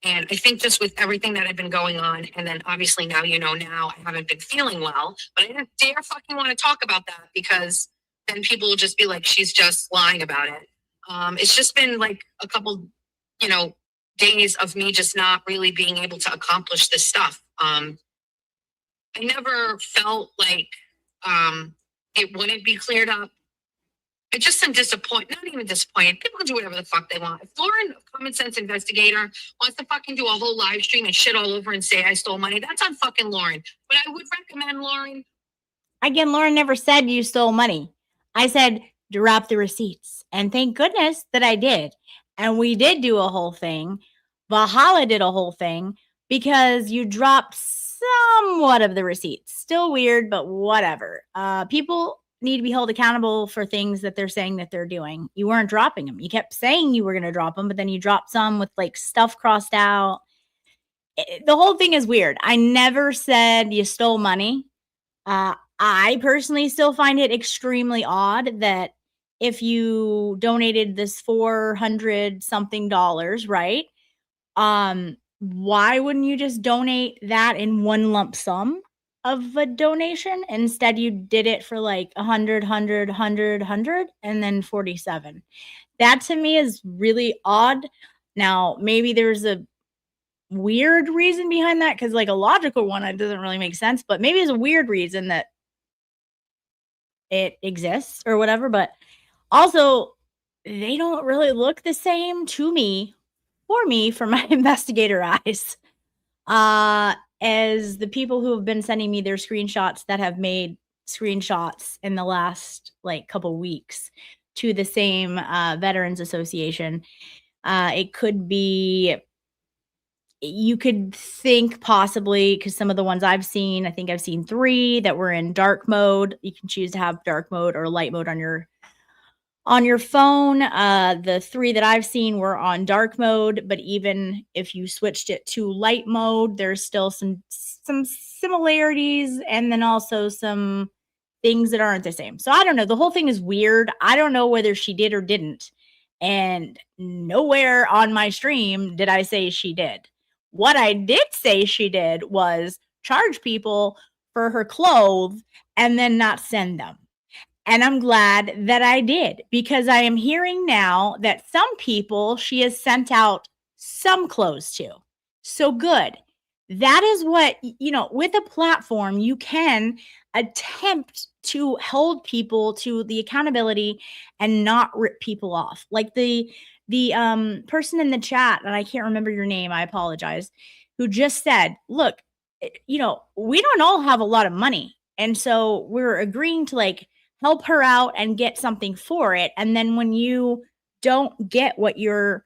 And I think just with everything that had been going on, and then obviously now, now I haven't been feeling well, but I didn't dare fucking want to talk about that because then people will just be like, she's just lying about it. It's just been like a couple, days of me just not really being able to accomplish this stuff. I never felt like it wouldn't be cleared up. I just am disappointed, not even disappointed. People can do whatever the fuck they want. If Lauren, a common sense investigator, wants to fucking do a whole live stream and shit all over and say I stole money, that's on fucking Lauren. But I would recommend Lauren. Again, Lauren never said you stole money. I said drop the receipts. And thank goodness that I did. And we did do a whole thing. Valhalla did a whole thing because you dropped somewhat of the receipts. Still weird, but whatever. People need to be held accountable for things that they're saying that they're doing. You weren't dropping them. You kept saying you were going to drop them, but then you dropped some with like stuff crossed out. The whole thing is weird. I never said you stole money. I personally still find it extremely odd that if you donated this $400 something, right? Why wouldn't you just donate that in one lump sum of a donation? Instead, you did it for like 100, 100, and then 47. That to me is really odd. Now, maybe there's a weird reason behind that, because like a logical one, it doesn't really make sense, but maybe it's a weird reason that it exists or whatever. But also, they don't really look the same to me, for me, from my investigator eyes, as the people who have been sending me their screenshots that have made screenshots in the last like couple weeks to the same Veterans Association. It could be, you could think possibly, because some of the ones I've seen, I think I've seen 3 that were in dark mode. You can choose to have dark mode or light mode on your phone. The 3 that I've seen were on dark mode, but even if you switched it to light mode, there's still some similarities, and then also some things that aren't the same. So I don't know. The whole thing is weird. I don't know whether she did or didn't. And nowhere on my stream did I say she did. What I did say she did was charge people for her clothes and then not send them. And I'm glad that I did, because I am hearing now that some people she has sent out some clothes to. So good. That is what, with a platform, you can attempt to hold people to the accountability and not rip people off. Like the person in the chat, and I can't remember your name, I apologize, who just said, look, we don't all have a lot of money. And so we're agreeing to like help her out and get something for it. And then when you don't get what your,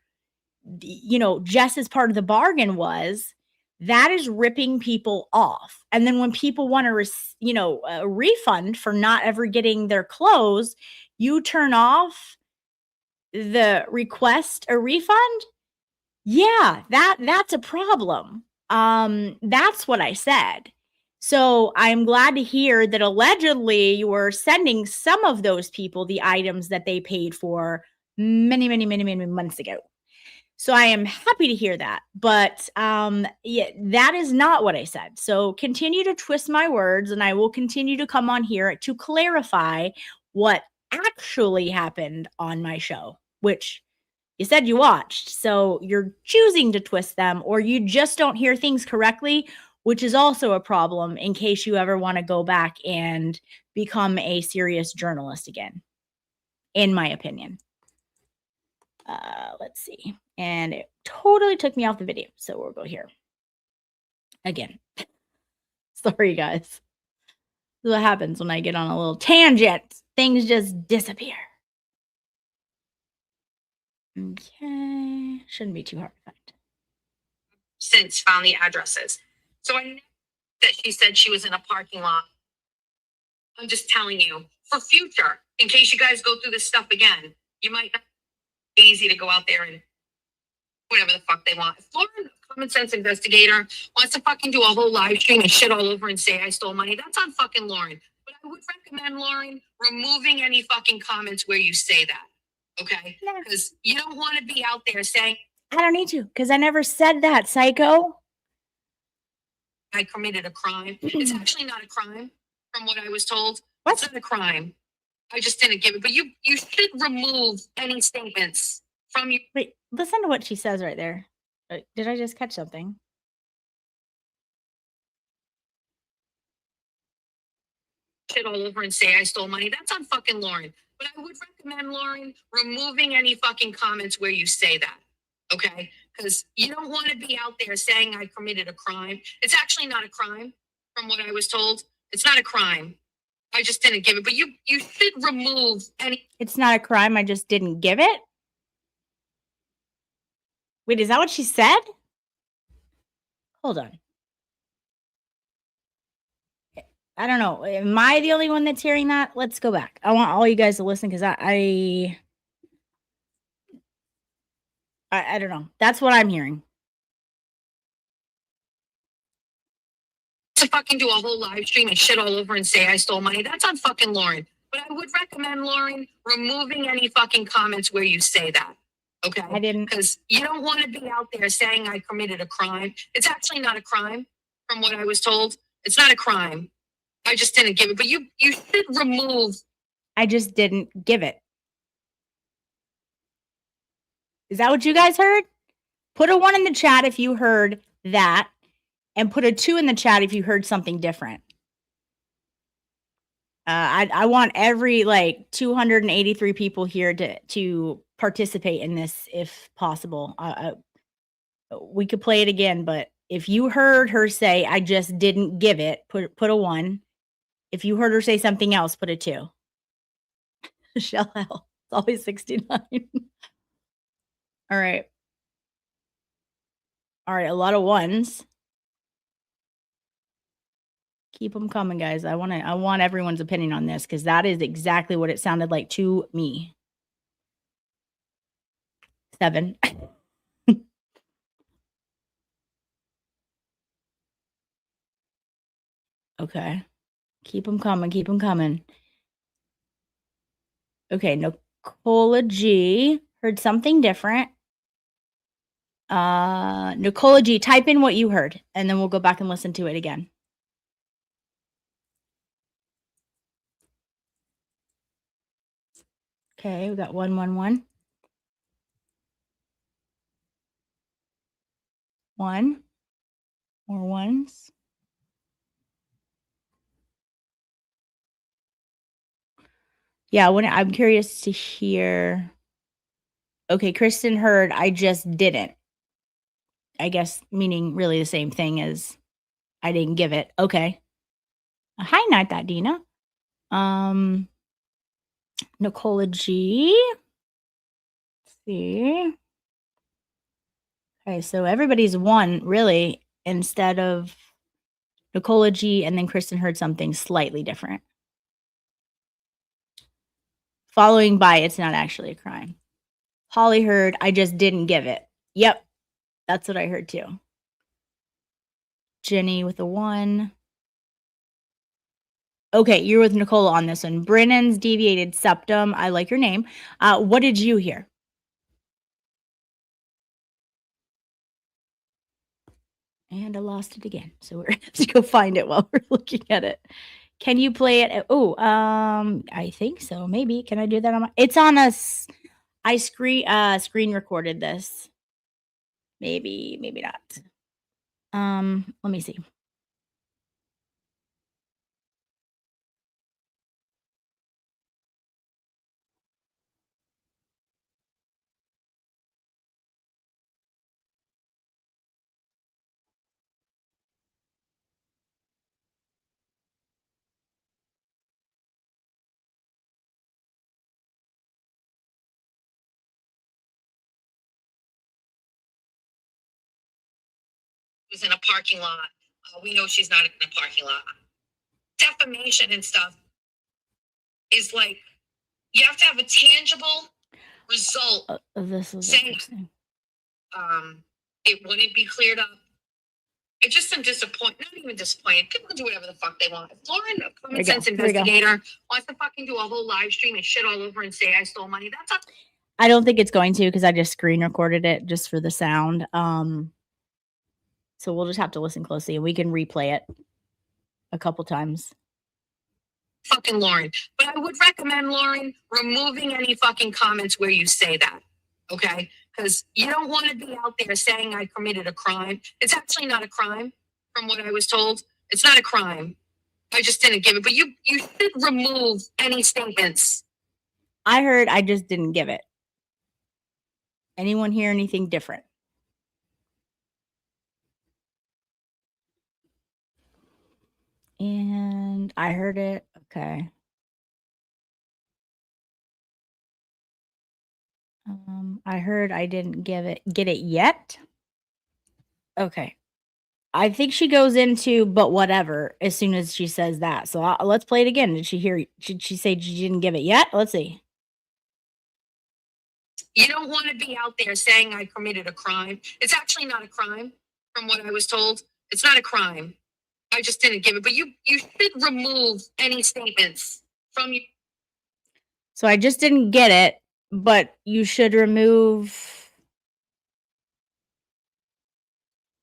just as part of the bargain was, that is ripping people off. And then when people want a refund for not ever getting their clothes, you turn off the request a refund. Yeah, that's a problem. That's what I said. So I'm glad to hear that allegedly you were sending some of those people the items that they paid for many, many, many, many months ago. So I am happy to hear that. But yeah, that is not what I said. So continue to twist my words, and I will continue to come on here to clarify what actually happened on my show, which you said you watched. So you're choosing to twist them, or you just don't hear things correctly, which is also a problem in case you ever want to go back and become a serious journalist again, in my opinion. Let's see. And it totally took me off the video. So we'll go here again. Sorry, guys. This is what happens when I get on a little tangent. Things just disappear. Okay. Shouldn't be too hard to find. Since found the addresses. So I know that she said she was in a parking lot. I'm just telling you, for future, in case you guys go through this stuff again, you might not be easy to go out there and whatever the fuck they want. If Lauren, a common sense investigator, wants to fucking do a whole live stream and shit all over and say I stole money, that's on fucking Lauren. But I would recommend, Lauren, removing any fucking comments where you say that. Okay? Because you don't want to be out there saying, I don't need to, because I never said that, psycho. I committed a crime. It's actually not a crime, from what I was told. What? It's not a crime. I just didn't give it. But you should remove any statements from your. Wait, listen to what she says right there. Did I just catch something? Shit all over and say I stole money. That's on fucking Lauren. But I would recommend, Lauren, removing any fucking comments where you say that. Okay? Because you don't want to be out there saying I committed a crime. It's actually not a crime, from what I was told. It's not a crime. I just didn't give it. But you should remove any. It's not a crime. I just didn't give it. Wait, is that what she said? Hold on. I don't know. Am I the only one that's hearing that? Let's go back. I want all you guys to listen because I don't know. That's what I'm hearing. To fucking do a whole live stream and shit all over and say I stole money, that's on fucking Lauren. But I would recommend, Lauren, removing any fucking comments where you say that. Okay? I didn't. Because you don't want to be out there saying I committed a crime. It's actually not a crime, from what I was told. It's not a crime. I just didn't give it. But you should remove. I just didn't give it. Is that what you guys heard? Put a 1 in the chat if you heard that, and put a 2 in the chat if you heard something different. I want every 283 people here to participate in this if possible. We could play it again, but if you heard her say I just didn't give it, put a 1. If you heard her say something else, put a 2. Michelle L. It's always 69. All right. All right, a lot of 1s. Keep them coming, guys. I want everyone's opinion on this because that is exactly what it sounded like to me. 7. Okay. Keep them coming. Keep them coming. Okay, Nicola G heard something different. Nicola G, type in what you heard, and then we'll go back and listen to it again. Okay, we got 1, 1, 1. 1. More 1s. Yeah, I'm curious to hear. Okay, Kristen heard I just didn't. I guess meaning really the same thing as I didn't give it. Okay. Hi, not that Dina. Nicola G. Let's see. Okay, so everybody's 1 really instead of Nicola G, and then Kristen heard something slightly different. Following by it's not actually a crime. Holly heard I just didn't give it. Yep. That's what I heard too. Jenny with a 1. Okay, you're with Nicola on this one. Brennan's deviated septum. I like your name. What did you hear? And I lost it again. So we're going to have to go find it while we're looking at it. Can you play it? Oh, I think so. Maybe. Can I do that on my? It's on us. I screen recorded this. Maybe not. Let me see. Was in a parking lot. We know she's not in a parking lot. Defamation and stuff is like you have to have a tangible result. This is saying interesting. it wouldn't be cleared up. I just am disappointed. Not even disappointed. People can do whatever the fuck they want. If Lauren, a common sense investigator, wants to fucking do a whole live stream and shit all over and say I stole money, that's up. I don't think it's going to because I just screen recorded it just for the sound. So we'll just have to listen closely and we can replay it a couple times. Fucking Lauren. But I would recommend, Lauren, removing any fucking comments where you say that. Okay? Because you don't want to be out there saying I committed a crime. It's actually not a crime, from what I was told. It's not a crime. I just didn't give it. But you should remove any statements. I heard I just didn't give it. Anyone hear anything different? And I heard it. Okay. I heard I didn't get it yet. Okay. I think she goes into but whatever as soon as she says that. So let's play it again. Did she hear? Did she say she didn't give it yet? Let's see. You don't want to be out there saying I committed a crime. It's actually not a crime, from what I was told. It's not a crime. I just didn't give it. But you should remove any statements from you. So I just didn't get it, but you should remove.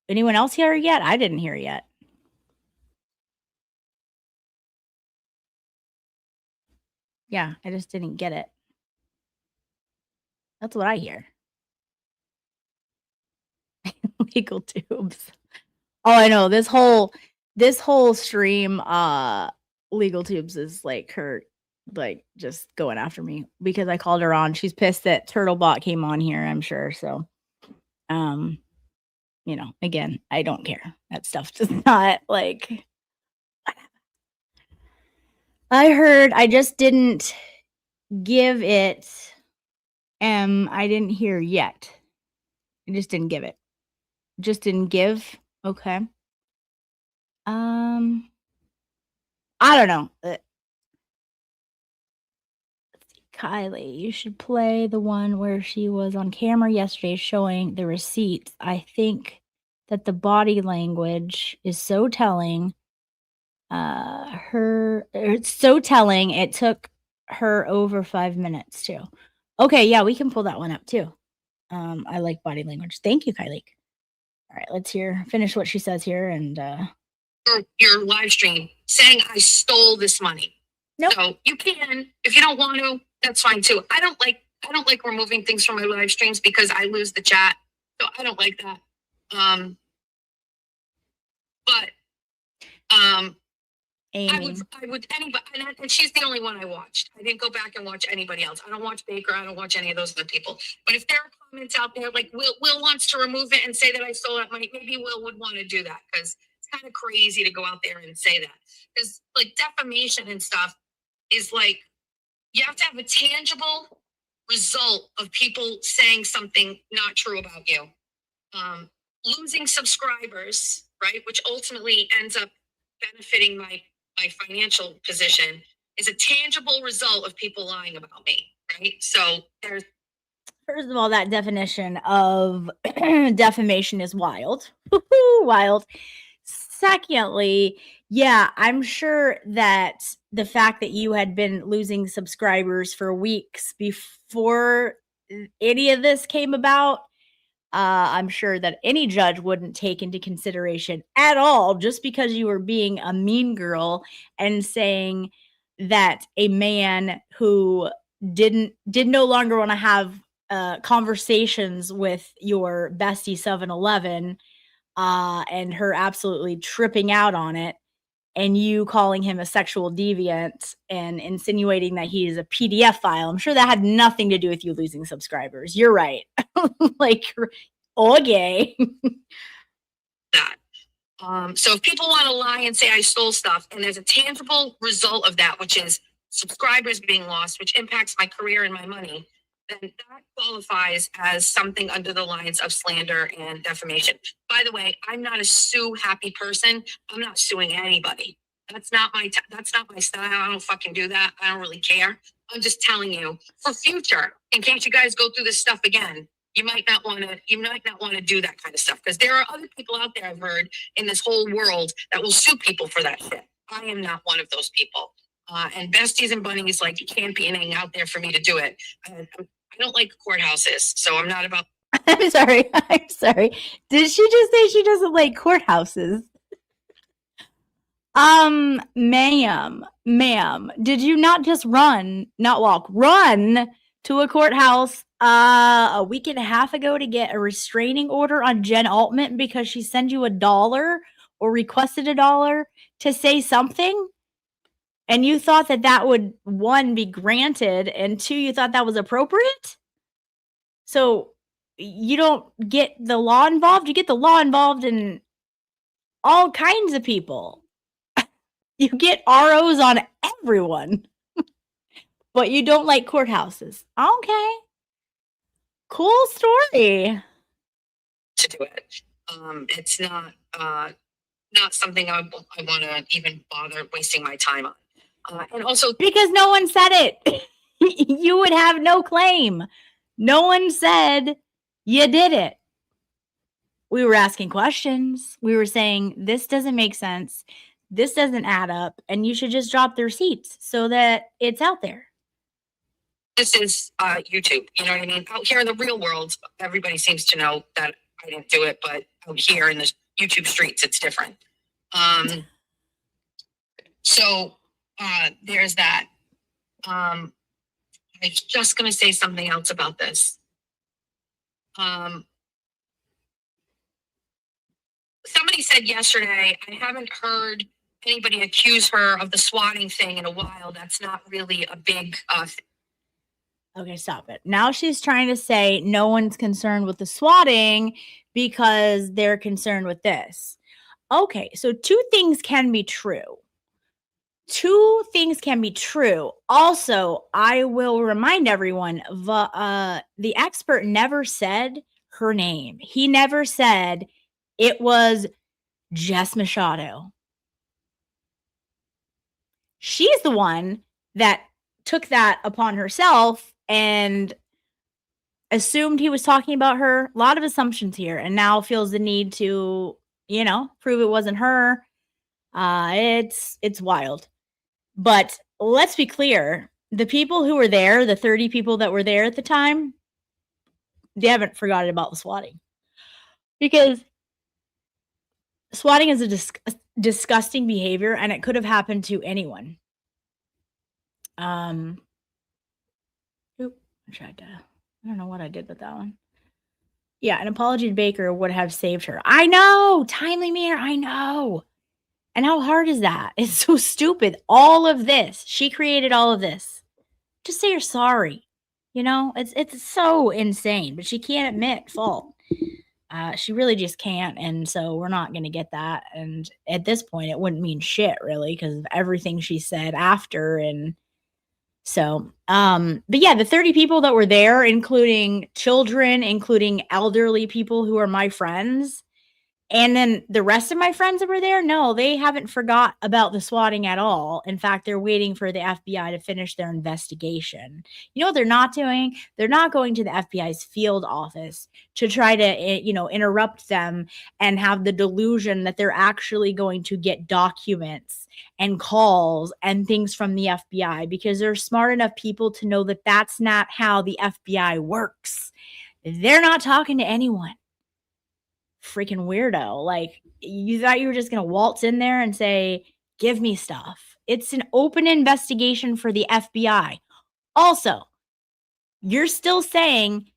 Anyone else hear it yet? I didn't hear it yet. Yeah, I just didn't get it. That's what I hear. Legal tubes. Oh, I know. This whole stream, Legal Tubes is like her, like just going after me because I called her on. She's pissed that Turtlebot came on here, I'm sure. So, you know, again, I don't care. That stuff does not like. I heard. I just didn't give it. I didn't hear yet. I just didn't give it. Just didn't give. Okay. I don't know. Kylie, you should play the one where she was on camera yesterday showing the receipts. I think that the body language is so telling. It's so telling. It took her over 5 minutes too. Okay, yeah, we can pull that one up too. I like body language. Thank you, Kylie. All right, let's finish what she says here and your live stream saying I stole this money. Nope. So you can, if you don't want to, that's fine too. I don't like removing things from my live streams because I lose the chat. So I don't like that. Amy. I would anybody, and she's the only one I watched. I didn't go back and watch anybody else. I don't watch Baker. I don't watch any of those other people. But if there are comments out there like Will wants to remove it and say that I stole that money, maybe Will would want to do that because it's kind of crazy to go out there and say that. Because like defamation and stuff is like you have to have a tangible result of people saying something not true about you. Losing subscribers, right, which ultimately ends up benefiting my financial position is a tangible result of people lying about me, right? So there's First of all, that definition of defamation is wild. Wild. Secondly, yeah, I'm sure that the fact that you had been losing subscribers for weeks before any of this came about, I'm sure that any judge wouldn't take into consideration at all just because you were being a mean girl and saying that a man who did no longer want to have conversations with your bestie 7-Eleven and her absolutely tripping out on it and you calling him a sexual deviant and insinuating that he is a PDF file. I'm sure that had nothing to do with you losing subscribers. You're right. Like, okay. that. So if people want to lie and say I stole stuff and there's a tangible result of that, which is subscribers being lost, which impacts my career and my money, then that qualifies as something under the lines of slander and defamation. By the way, I'm not a sue happy person. I'm not suing anybody. That's not my style. I don't fucking do that. I don't really care. I'm just telling you for future, in case you guys go through this stuff again, you might not want to do that kind of stuff because there are other people out there I've heard in this whole world that will sue people for that shit. I am not one of those people. And besties and bunnies like campaigning out there for me to do it. I don't like courthouses, so I'm not about. I'm sorry. Did she just say she doesn't like courthouses? Ma'am, did you not just run to a courthouse a week and a half ago to get a restraining order on Jen Altman because she sent you $1 or requested $1 to say something? And you thought that would, one, be granted, and two, you thought that was appropriate? So you don't get the law involved. You get the law involved in all kinds of people. You get ROs on everyone. But you don't like courthouses. Okay. Cool story. To do it. It's not something I want to even bother wasting my time on. And also, because no one said it. You would have no claim. No one said you did it. We were asking questions. We were saying, this doesn't make sense. This doesn't add up. And you should just drop the receipts so that it's out there. this is YouTube. You know what I mean? Out here in the real world, everybody seems to know that I didn't do it, but out here in the YouTube streets, it's different. So there's that. I was just going to say something else about this. Somebody said yesterday, I haven't heard anybody accuse her of the swatting thing in a while. That's not really a big Okay, stop it. Now she's trying to say no one's concerned with the swatting because they're concerned with this. Okay, so two things can be true. Two things can be true. Also, I will remind everyone, the expert never said her name. He never said it was Jess Machado. She's the one that took that upon herself and assumed he was talking about her. A lot of assumptions here, and now feels the need to, prove it wasn't her. It's wild. But let's be clear. The people who were there, the 30 people that were there at the time, they haven't forgotten about the swatting. Because swatting is a disgusting behavior, and it could have happened to anyone. I don't know what I did with that one. Yeah, an apology to Baker would have saved her. I know! Timely mirror, I know! And how hard is that? It's so stupid. All of this. She created all of this. Just say you're sorry. It's so insane, but she can't admit fault. She really just can't, and so we're not going to get that. And at this point, it wouldn't mean shit, really, because of everything she said after. And so, but yeah, the 30 people that were there, including children, including elderly people who are my friends, and then the rest of my friends that were there, no, they haven't forgot about the swatting at all. In fact, they're waiting for the FBI to finish their investigation. You know what they're not doing? They're not going to the FBI's field office to try to, interrupt them and have the delusion that they're actually going to get documents and calls and things from the FBI, because they're smart enough people to know that that's not how the FBI works. They're not talking to anyone. Freaking weirdo. Like, you thought you were just gonna waltz in there and say, give me stuff. It's an open investigation for the FBI. Also, you're still saying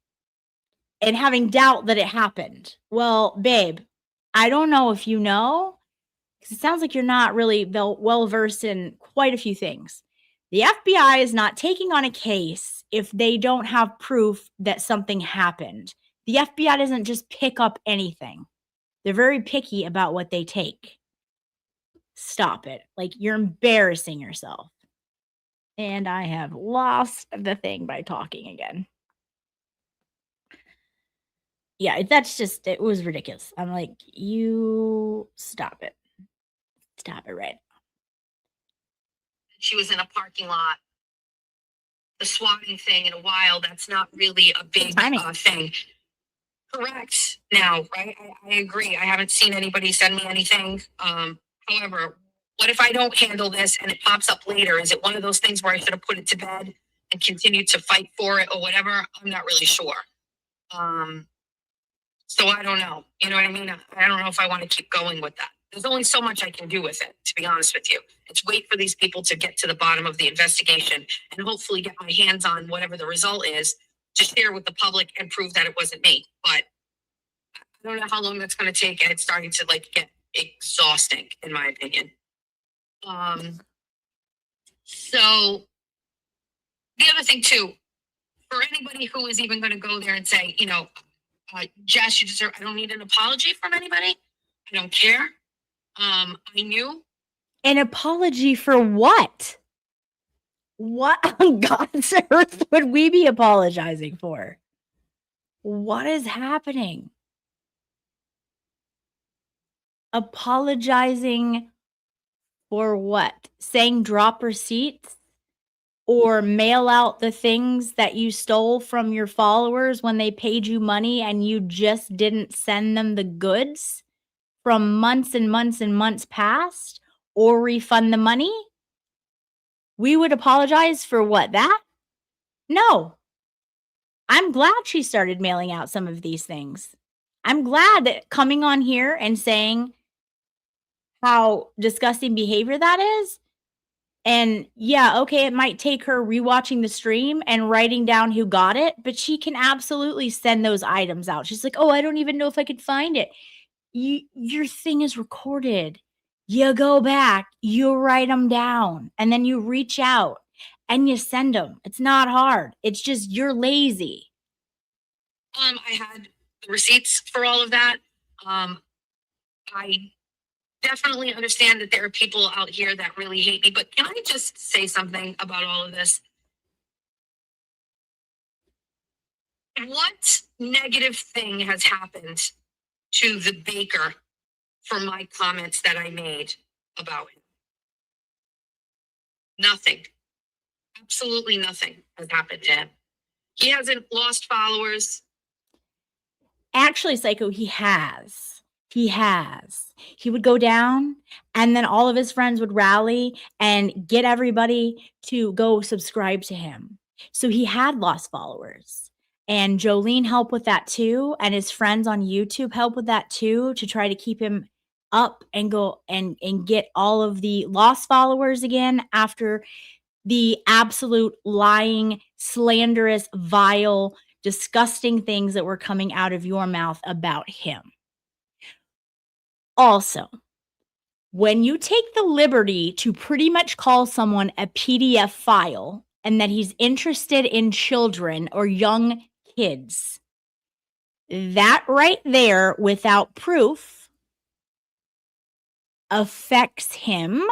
and having doubt that it happened. Well, babe, I don't know if you know, because it sounds like you're not really well versed in quite a few things. The FBI is not taking on a case if they don't have proof that something happened. The FBI doesn't just pick up anything. They're very picky about what they take. Stop it. Like, you're embarrassing yourself. And I have lost the thing by talking again. Yeah, it was ridiculous. I'm like, you stop it. Stop it right now. She was in a parking lot. The swatting thing in a while, that's not really a big thing. Correct. Now, right? I agree. I haven't seen anybody send me anything. However, what if I don't handle this and it pops up later? Is it one of those things where I should have put it to bed and continued to fight for it or whatever? I'm not really sure. So I don't know. You know what I mean? I don't know if I want to keep going with that. There's only so much I can do with it, to be honest with you. It's wait for these people to get to the bottom of the investigation and hopefully get my hands on whatever the result is to share with the public and prove that it wasn't me. But I don't know how long that's going to take, and it's starting to get exhausting, in my opinion. So the other thing too, for anybody who is even going to go there and say, Jess, you deserve, I don't need an apology from anybody. I don't care. I knew. An apology for what? What on God's earth would we be apologizing for? What is happening? Apologizing for what? Saying drop receipts or mail out the things that you stole from your followers when they paid you money and you just didn't send them the goods from months and months and months past, or refund the money? We would apologize for what? That? No. I'm glad she started mailing out some of these things. I'm glad that coming on here and saying how disgusting behavior that is. And yeah, okay, it might take her rewatching the stream and writing down who got it, but she can absolutely send those items out. She's like, oh, I don't even know if I could find it. Your thing is recorded. You go back, you write them down, and then you reach out and you send them. It's not hard. It's just you're lazy. I had the receipts for all of that. I definitely understand that there are people out here that really hate me, but can I just say something about all of this? What negative thing has happened to the baker for my comments that I made about him? Nothing. Absolutely nothing has happened to him. He hasn't lost followers. Actually, Psycho, he has. He has. He would go down and then all of his friends would rally and get everybody to go subscribe to him. So he had lost followers. And Jolene helped with that too. And his friends on YouTube helped with that too, to try to keep him up and go and get all of the lost followers again after the absolute lying, slanderous, vile, disgusting things that were coming out of your mouth about him. Also, when you take the liberty to pretty much call someone a PDF file and that he's interested in children or young kids, that right there, without proof, affects him,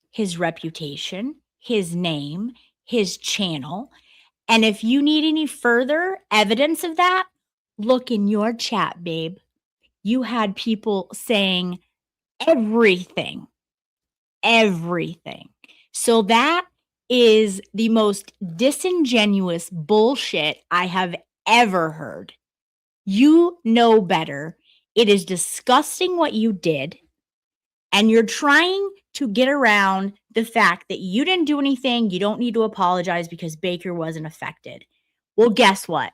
his reputation, his name, his channel. And if you need any further evidence of that, look in your chat, babe. You had people saying everything. So that is the most disingenuous bullshit I have ever heard. You know better. It is disgusting what you did. And you're trying to get around the fact that you didn't do anything. You don't need to apologize because Baker wasn't affected. Well, guess what?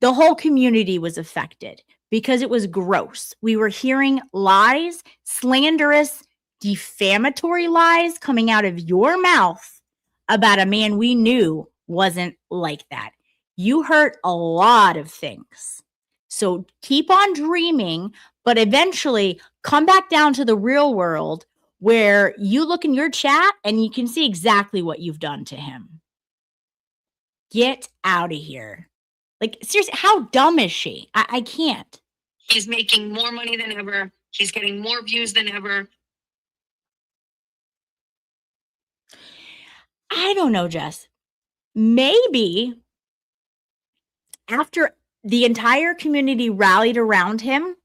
The whole community was affected because it was gross. We were hearing lies, slanderous, defamatory lies coming out of your mouth about a man we knew wasn't like that. You hurt a lot of things. So keep on dreaming, but eventually come back down to the real world where you look in your chat and you can see exactly what you've done to him. Get out of here. Like, seriously, how dumb is she? I can't. He's making more money than ever. He's getting more views than ever. I don't know, Jess. Maybe after the entire community rallied around him,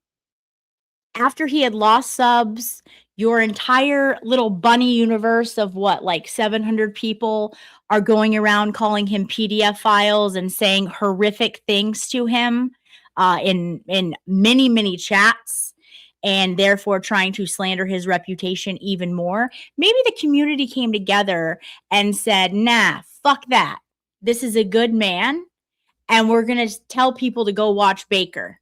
after he had lost subs, your entire little bunny universe of what, like 700 people are going around calling him PDF files and saying horrific things to him in many, many chats, and therefore trying to slander his reputation even more. Maybe the community came together and said, nah, fuck that. This is a good man, and we're going to tell people to go watch Baker.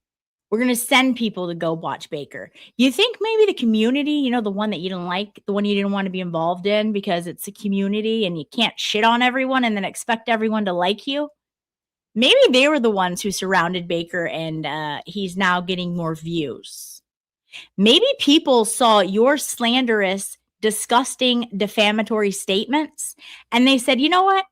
We're going to send people to go watch Baker. You think maybe the community, you know, the one that you didn't like, the one you didn't want to be involved in because it's a community and you can't shit on everyone and then expect everyone to like you? Maybe they were the ones who surrounded Baker and he's now getting more views. Maybe people saw your slanderous, disgusting, defamatory statements and they said, you know what?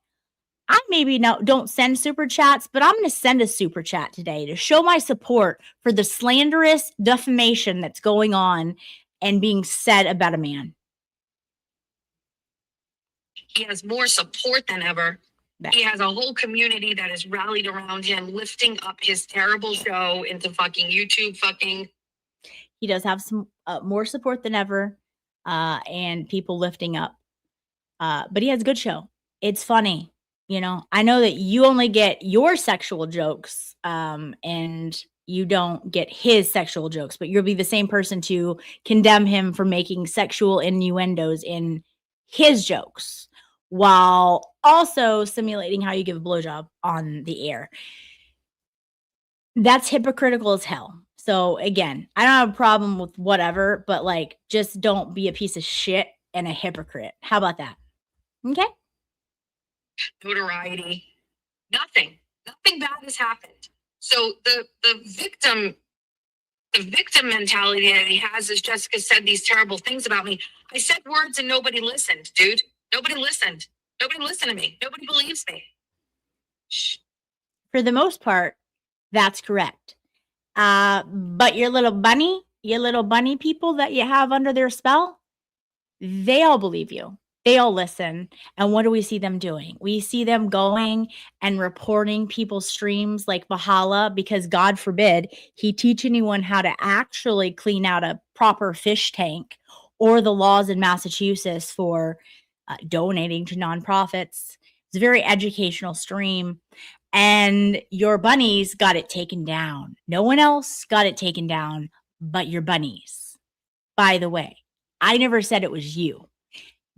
I maybe don't send super chats, but I'm going to send a super chat today to show my support for the slanderous defamation that's going on and being said about a man. He has more support than ever. He has a whole community that is rallied around him, lifting up his terrible show into fucking YouTube fucking. He does have some more support than ever, and people lifting up. But he has a good show. It's funny. You know, I know that you only get your sexual jokes, and you don't get his sexual jokes, but you'll be the same person to condemn him for making sexual innuendos in his jokes while also simulating how you give a blowjob on the air. That's hypocritical as hell. So again, I don't have a problem with whatever, but like, just don't be a piece of shit and a hypocrite. How about that? Okay. Notoriety, nothing bad has happened. So the victim mentality that he has is Jessica said these terrible things about me. I said words and nobody listened, dude. Nobody listened. Nobody listened to me. Nobody believes me. For the most part, that's correct. But your little bunny people that you have under their spell, they all believe you. They all listen. And what do we see them doing? We see them going and reporting people's streams like Valhalla, because God forbid he teach anyone how to actually clean out a proper fish tank, or the laws in Massachusetts for donating to nonprofits. It's a very educational stream. And your bunnies got it taken down. No one else got it taken down but your bunnies. By the way, I never said it was you.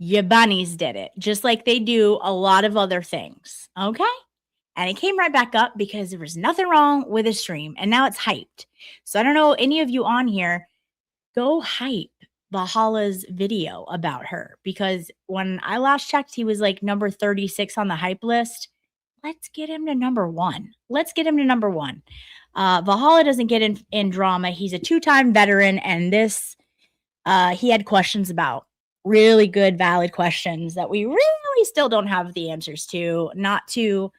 Your bunnies did it, just like they do a lot of other things. Okay? And it came right back up because there was nothing wrong with the stream. And now it's hyped. So I don't know, any of you on here, go hype Valhalla's video about her. Because when I last checked, he was like number 36 on the hype list. Let's get him to number 1. Let's get him to number 1. Valhalla doesn't get in drama. He's a 2-time veteran, and this he had questions about. Really good, valid questions that we really still don't have the answers to. Not to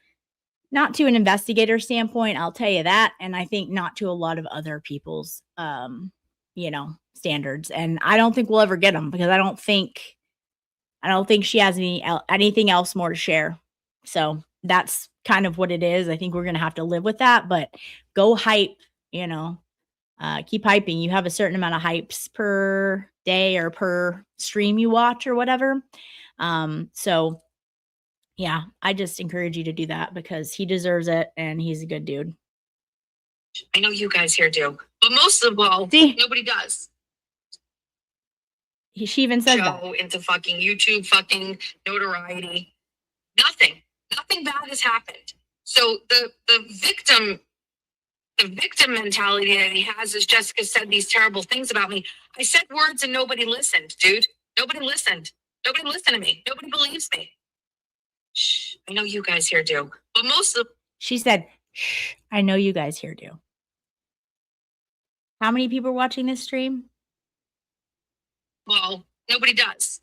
an investigator standpoint, I'll tell you that, and I think not to a lot of other people's standards. And I don't think we'll ever get them, because I don't think she has anything else more to share. So that's kind of what it is. I think we're going to have to live with that, but go hype, keep hyping. You have a certain amount of hypes per day or per stream you watch or whatever. So yeah, I just encourage you to do that, because he deserves it and he's a good dude. I know you guys here do, but most of all, nobody does. She even said that. Into fucking YouTube, fucking notoriety. Nothing bad has happened. So the victim mentality that he has is Jessica said these terrible things about me. I said words and nobody listened, dude. Nobody listened. Nobody listened to me. Nobody believes me. Shh, I know you guys here do, but most of she said, shh, I know you guys here do. How many people are watching this stream? Well, nobody does.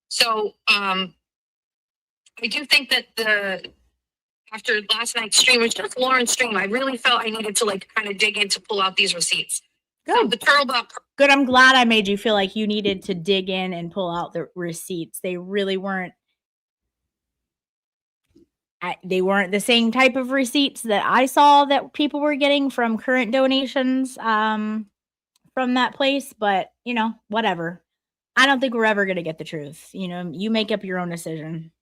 So I do think that after last night's stream, which was Lauren's stream, I really felt I needed to kind of dig in to pull out these receipts. Good. So the Turtlebot. Good. I'm glad I made you feel like you needed to dig in and pull out the receipts. They really weren't. They weren't the same type of receipts that I saw that people were getting from current donations from that place. But, whatever. I don't think we're ever going to get the truth. You make up your own decision.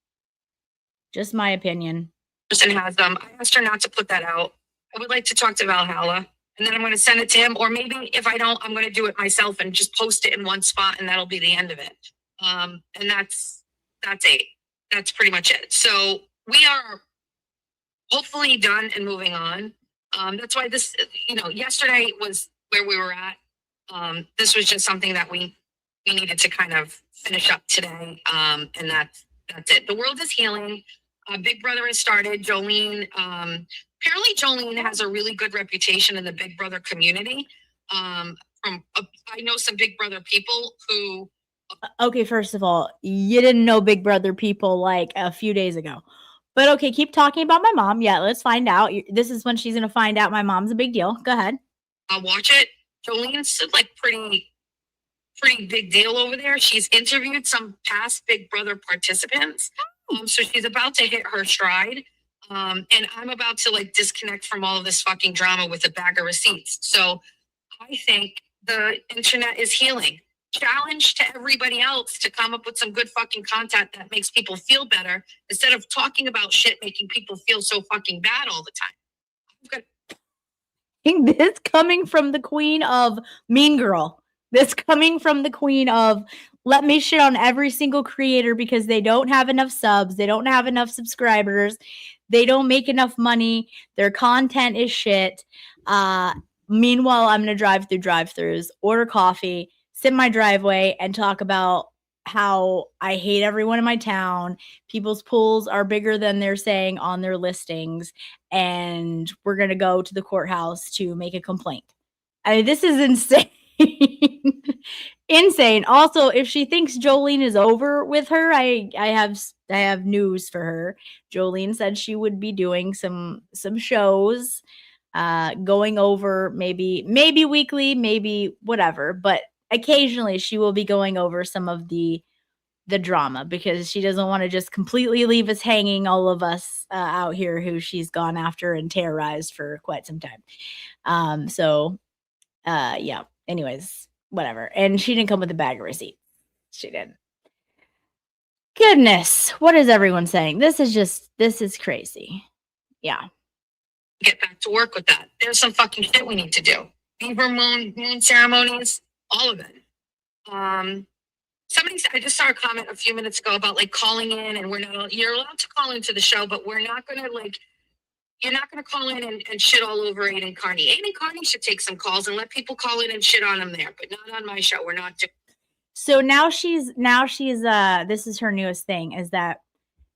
Just my opinion. Person has them. I asked her not to put that out. I would like to talk to Valhalla, and then I'm going to send it to him. Or maybe if I don't, I'm going to do it myself and just post it in one spot, and that'll be the end of it. And that's it. That's pretty much it. So we are hopefully done and moving on. That's why this, yesterday was where we were at. This was just something that we needed to kind of finish up today. And that's it. The world is healing. Big Brother has started. Jolene, apparently Jolene has a really good reputation in the Big Brother community. I know some Big Brother people who. Okay, first of all, you didn't know Big Brother people like a few days ago. But okay, keep talking about my mom. Yeah, let's find out. This is when she's going to find out my mom's a big deal. Go ahead. I'll watch it. Jolene's pretty big deal over there. She's interviewed some past Big Brother participants. So she's about to hit her stride. And I'm about to disconnect from all of this fucking drama with a bag of receipts. So I think the internet is healing. Challenge to everybody else to come up with some good fucking content that makes people feel better instead of talking about shit making people feel so fucking bad all the time. This coming from the queen of Mean Girl. This coming from the queen of let me shit on every single creator because they don't have enough subs, they don't have enough subscribers, they don't make enough money, their content is shit. Meanwhile, I'm gonna drive through drive-thrus, order coffee, sit in my driveway, and talk about how I hate everyone in my town. People's pools are bigger than they're saying on their listings, and we're going to go to the courthouse to make a complaint. I mean, this is insane. Insane. Also, if she thinks Jolene is over with her, I have news for her. Jolene said she would be doing some shows, going over maybe weekly, maybe whatever, but occasionally she will be going over some of the drama because she doesn't want to just completely leave us hanging, all of us out here who she's gone after and terrorized for quite some time. Yeah, anyways, whatever. And she didn't come with a bag of receipts. She didn't. Goodness, what is everyone saying? This is crazy. Yeah. Get back to work with that. There's some fucking shit we need to do. Beaver moon ceremonies, all of it. I just saw a comment a few minutes ago about like calling in, and you're allowed to call into the show, but we're not gonna you're not gonna call in and shit all over Aiden Carney. Aiden Carney should take some calls and let people call in and shit on him there, but not on my show. We're not doing. So now she's this is her newest thing, is that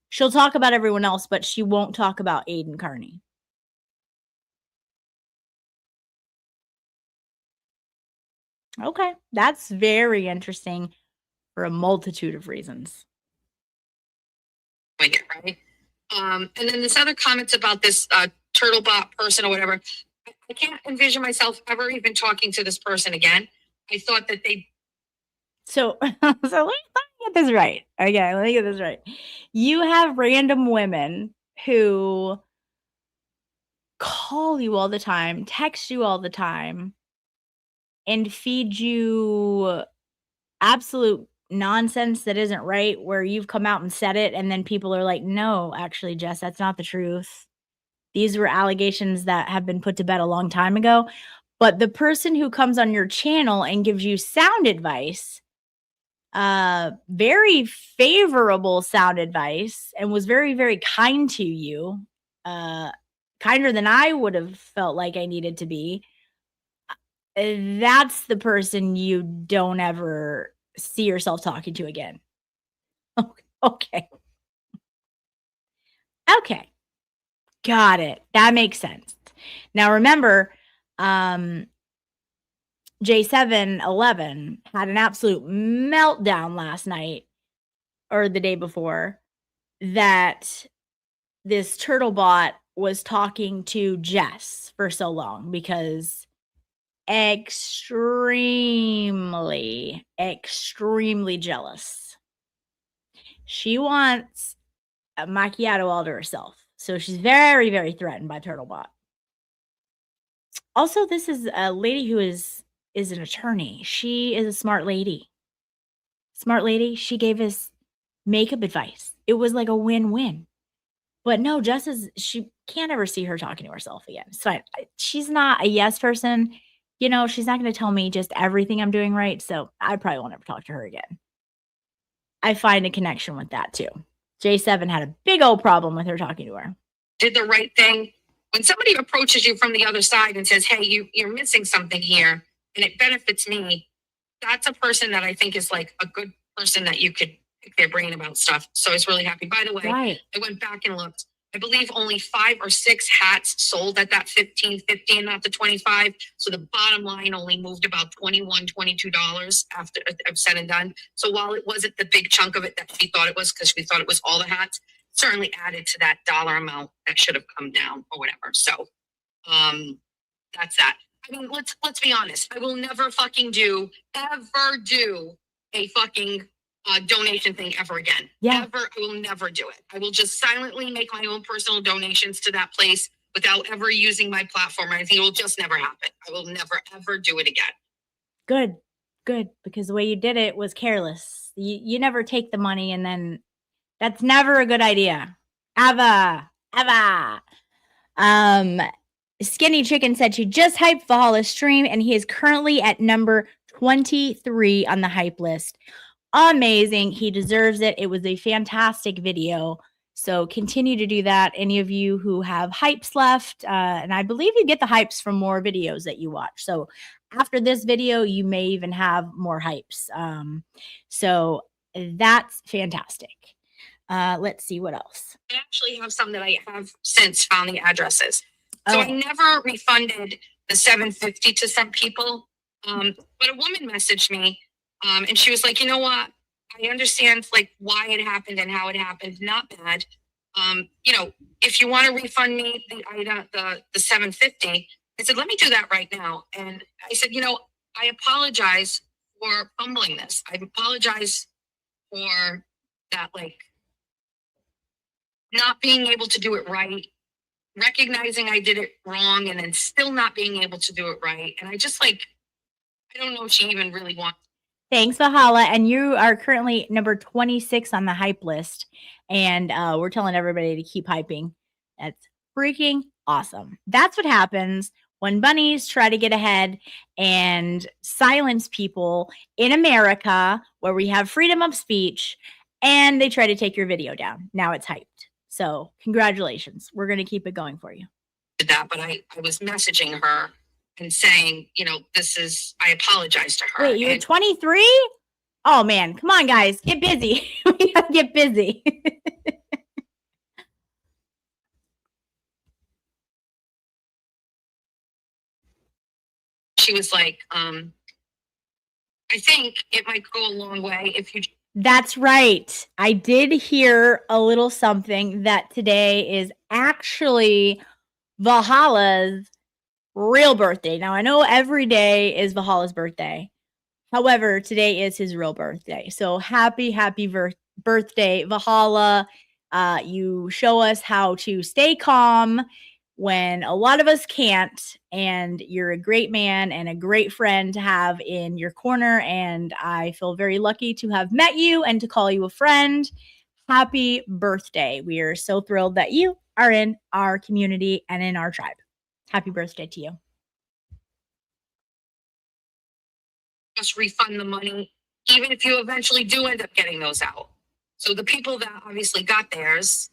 she'll talk about everyone else, but she won't talk about Aiden Carney. Okay, that's very interesting for a multitude of reasons. Right. And then this other comments about this Turtlebot person or whatever. I can't envision myself ever even talking to this person again. I thought that they. So let me get this right. Okay, let me get this right. You have random women who call you all the time, text you all the time, and feed you absolute nonsense that isn't right, where you've come out and said it, and then people are like, no, actually, Jess, that's not the truth. These were allegations that have been put to bed a long time ago. But the person who comes on your channel and gives you sound advice, very favorable sound advice, and was very, very kind to you, kinder than I would have felt like I needed to be, that's the person you don't ever see yourself talking to again. Okay. Got it. That makes sense. Now remember, J711 had an absolute meltdown last night or the day before that this Turtlebot was talking to Jess for so long because extremely jealous. She wants a macchiato all to herself. So she's very, very threatened by Turtlebot. Also, this is a lady who is an attorney. She is a smart lady. She gave us makeup advice. It was like a win-win. But no, she can't ever see her talking to herself again. It's fine. She's not a yes person. You know, she's not going to tell me just everything I'm doing right. So I probably won't ever talk to her again. I find a connection with that too. J7 had a big old problem with her talking to her. Did the right thing. When somebody approaches you from the other side and says, hey, you're missing something here and it benefits me, that's a person that I think is like a good person that you could pick their brain about stuff. So I was really happy. By the way, Right. I went back and looked. I believe only 5 or 6 hats sold at that $15.50 and not the $25. So the bottom line only moved about $21, $22 after said and done. So while it wasn't the big chunk of it that she thought it was, because we thought it was all the hats, certainly added to that dollar amount that should have come down or whatever. So that's that. I mean, let's be honest. I will never fucking ever do a fucking donation thing ever again. Yeah. Ever. I will never do it. I will just silently make my own personal donations to that place without ever using my platform or anything. It will just never happen. I will never, ever do it again. Good, good, because the way you did it was careless. You never take the money and then that's never a good idea. Ever, ever. Skinny Chicken said she just hyped Valhalla's stream and he is currently at number 23 on the hype list. Amazing. He deserves it. It was a fantastic video. So continue to do that. Any of you who have hypes left, and I believe you get the hypes from more videos that you watch. So after this video, you may even have more hypes. So that's fantastic. Let's see what else. I actually have some that I have since found the addresses. So I never refunded the $750 to some people. But a woman messaged me, and she was like, you know what? I understand like why it happened and how it happened. Not bad. You know, if you want to refund me the item, the $750, I said, let me do that right now. And I said, you know, I apologize for fumbling this. I apologize for that, like not being able to do it right, recognizing I did it wrong, and then still not being able to do it right. And I just like, I don't know if she even really wants. Thanks, Valhalla. And you are currently number 26 on the hype list. And we're telling everybody to keep hyping. That's freaking awesome. That's what happens when bunnies try to get ahead and silence people in America where we have freedom of speech and they try to take your video down. Now it's hyped. So congratulations. We're going to keep it going for you. That, but I was messaging her and saying, you know, I apologize to her. Wait, you're 23? Oh man, come on, guys, get busy. We gotta get busy. She was like, I think it might go a long way if you. That's right. I did hear a little something that today is actually Valhalla's real birthday. Now, I know every day is Valhalla's birthday. However, today is his real birthday. So happy birthday, Valhalla. You show us how to stay calm when a lot of us can't. And you're a great man and a great friend to have in your corner. And I feel very lucky to have met you and to call you a friend. Happy birthday. We are so thrilled that you are in our community and in our tribe. Happy birthday to you. Just refund the money, even if you eventually do end up getting those out. So the people that obviously got theirs,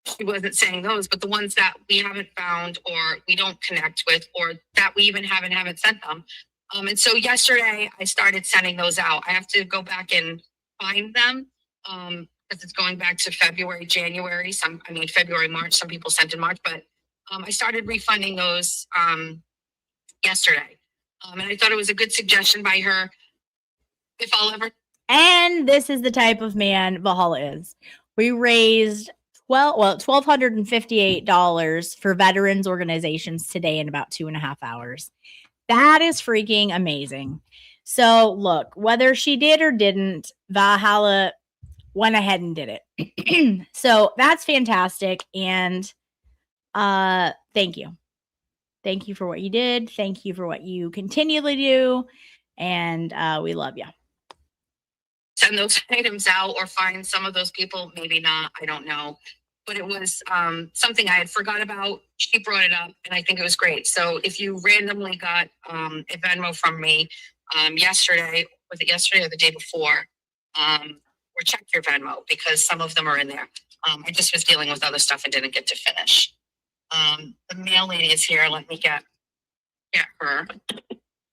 she wasn't saying those, but the ones that we haven't found or we don't connect with or that we even haven't sent them. And so yesterday I started sending those out. I have to go back and find them because it's going back to February, January, February, March. Some people sent in March, but I started refunding those yesterday. And I thought it was a good suggestion by her. If I'll ever. And this is the type of man Valhalla is. We raised $1,258 for veterans organizations today in about 2.5 hours. That is freaking amazing. So look, whether she did or didn't, Valhalla went ahead and did it. So that's fantastic. And thank you. Thank you for what you did. Thank you for what you continually do. And we love you. Send those items out or find some of those people. Maybe not. I don't know. But it was something I had forgot about. She brought it up, and I think it was great. So if you randomly got a Venmo from me yesterday, was it yesterday or the day before? Or check your Venmo because some of them are in there. I just was dealing with other stuff and didn't get to finish. The mail lady is here. Let me get her.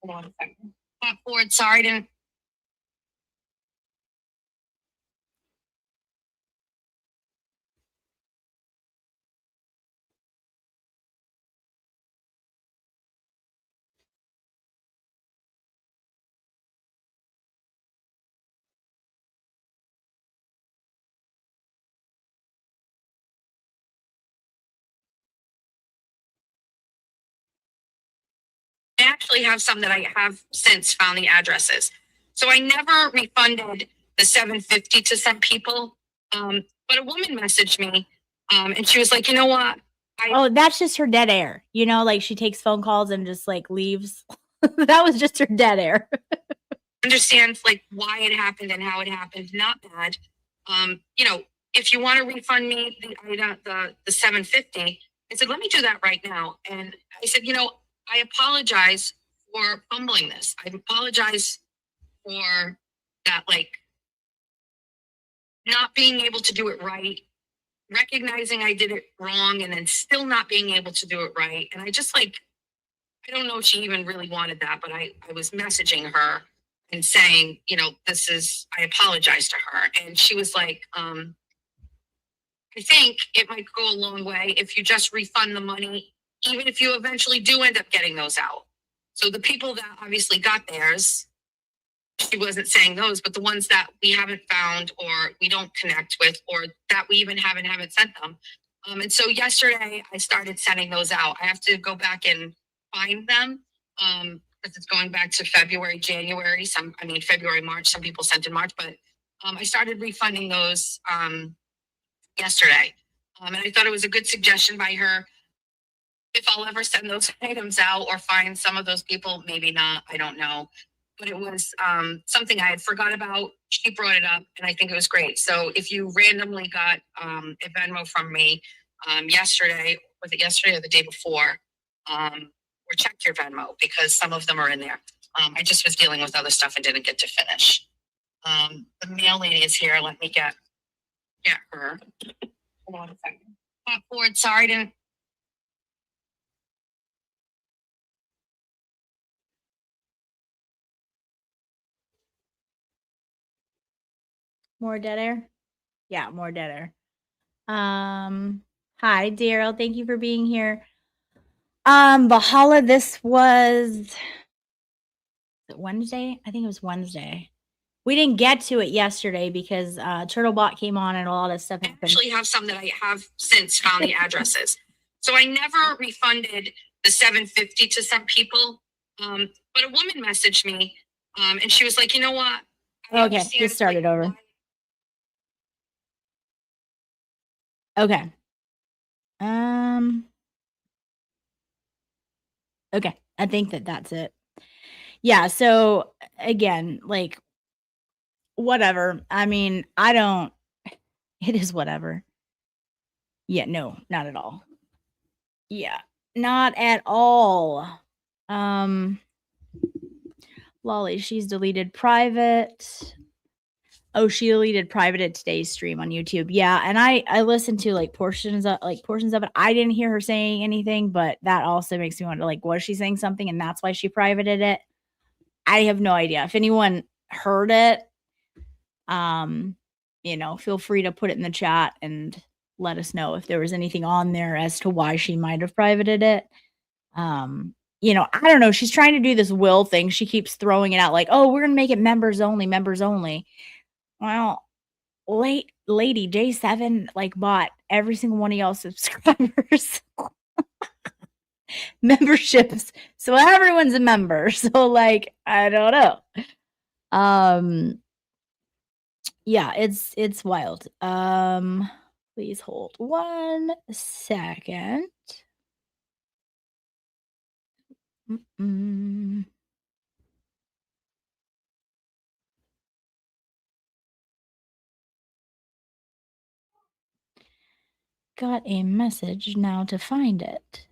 Hold on a second. Ford, sorry, I didn't. I actually have some that I have since found the addresses. So I never refunded the $750 to some people. But a woman messaged me and she was like, you know what? Oh, that's just her dead air. You know, like she takes phone calls and just like leaves. That was just her dead air. Understand like why it happened and how it happened. Not bad. You know, if you want to refund me the $750, I said, let me do that right now. And I said, you know, I apologize for fumbling this. I apologize for that, like not being able to do it right, recognizing I did it wrong, and then still not being able to do it right. And I just like, I don't know if she even really wanted that, but I was messaging her and saying, you know, I apologize to her. And she was like, I think it might go a long way if you just refund the money, even if you eventually do end up getting those out. So the people that obviously got theirs, she wasn't saying those, but the ones that we haven't found or we don't connect with or that we even haven't sent them. And so yesterday I started sending those out. I have to go back and find them because it's going back to February, January. February, March. Some people sent in March, but I started refunding those yesterday. And I thought it was a good suggestion by her. If I'll ever send those items out or find some of those people, maybe not, I don't know. But it was something I had forgot about. She brought it up, and I think it was great. So if you randomly got a Venmo from me yesterday, was it yesterday or the day before, or check your Venmo because some of them are in there. I just was dealing with other stuff and didn't get to finish. The mail lady is here. Let me get her. Hold on a second. Ford, sorry, didn't. More dead air? Yeah, more dead air. Hi, Daryl. Thank you for being here. Valhalla, this was Wednesday? I think it was Wednesday. We didn't get to it yesterday because Turtlebot came on and a lot of stuff I happened. actually have some that I have since found the addresses. So I never refunded the $750 to some people. But a woman messaged me and she was like, you know what? Okay, just started over. Okay. Okay, I think that's it. Yeah, so again, like whatever. I mean, it is whatever. Yeah, no, not at all. Yeah, not at all. Lolly, she's deleted private. Oh, she deleted private at today's stream on YouTube. Yeah, and I listened to portions of it. I didn't hear her saying anything, but that also makes me wonder, was she saying something and that's why she privated it? I have no idea. If anyone heard it, feel free to put it in the chat and let us know if there was anything on there as to why she might have privated it. I don't know. She's trying to do this will thing. She keeps throwing it out like, oh, we're gonna make it members only, members only. Well, lady J7 bought every single one of y'all subscribers memberships, so everyone's a member. So I don't know. Yeah, it's wild. Please hold 1 second. Got a message now to find it.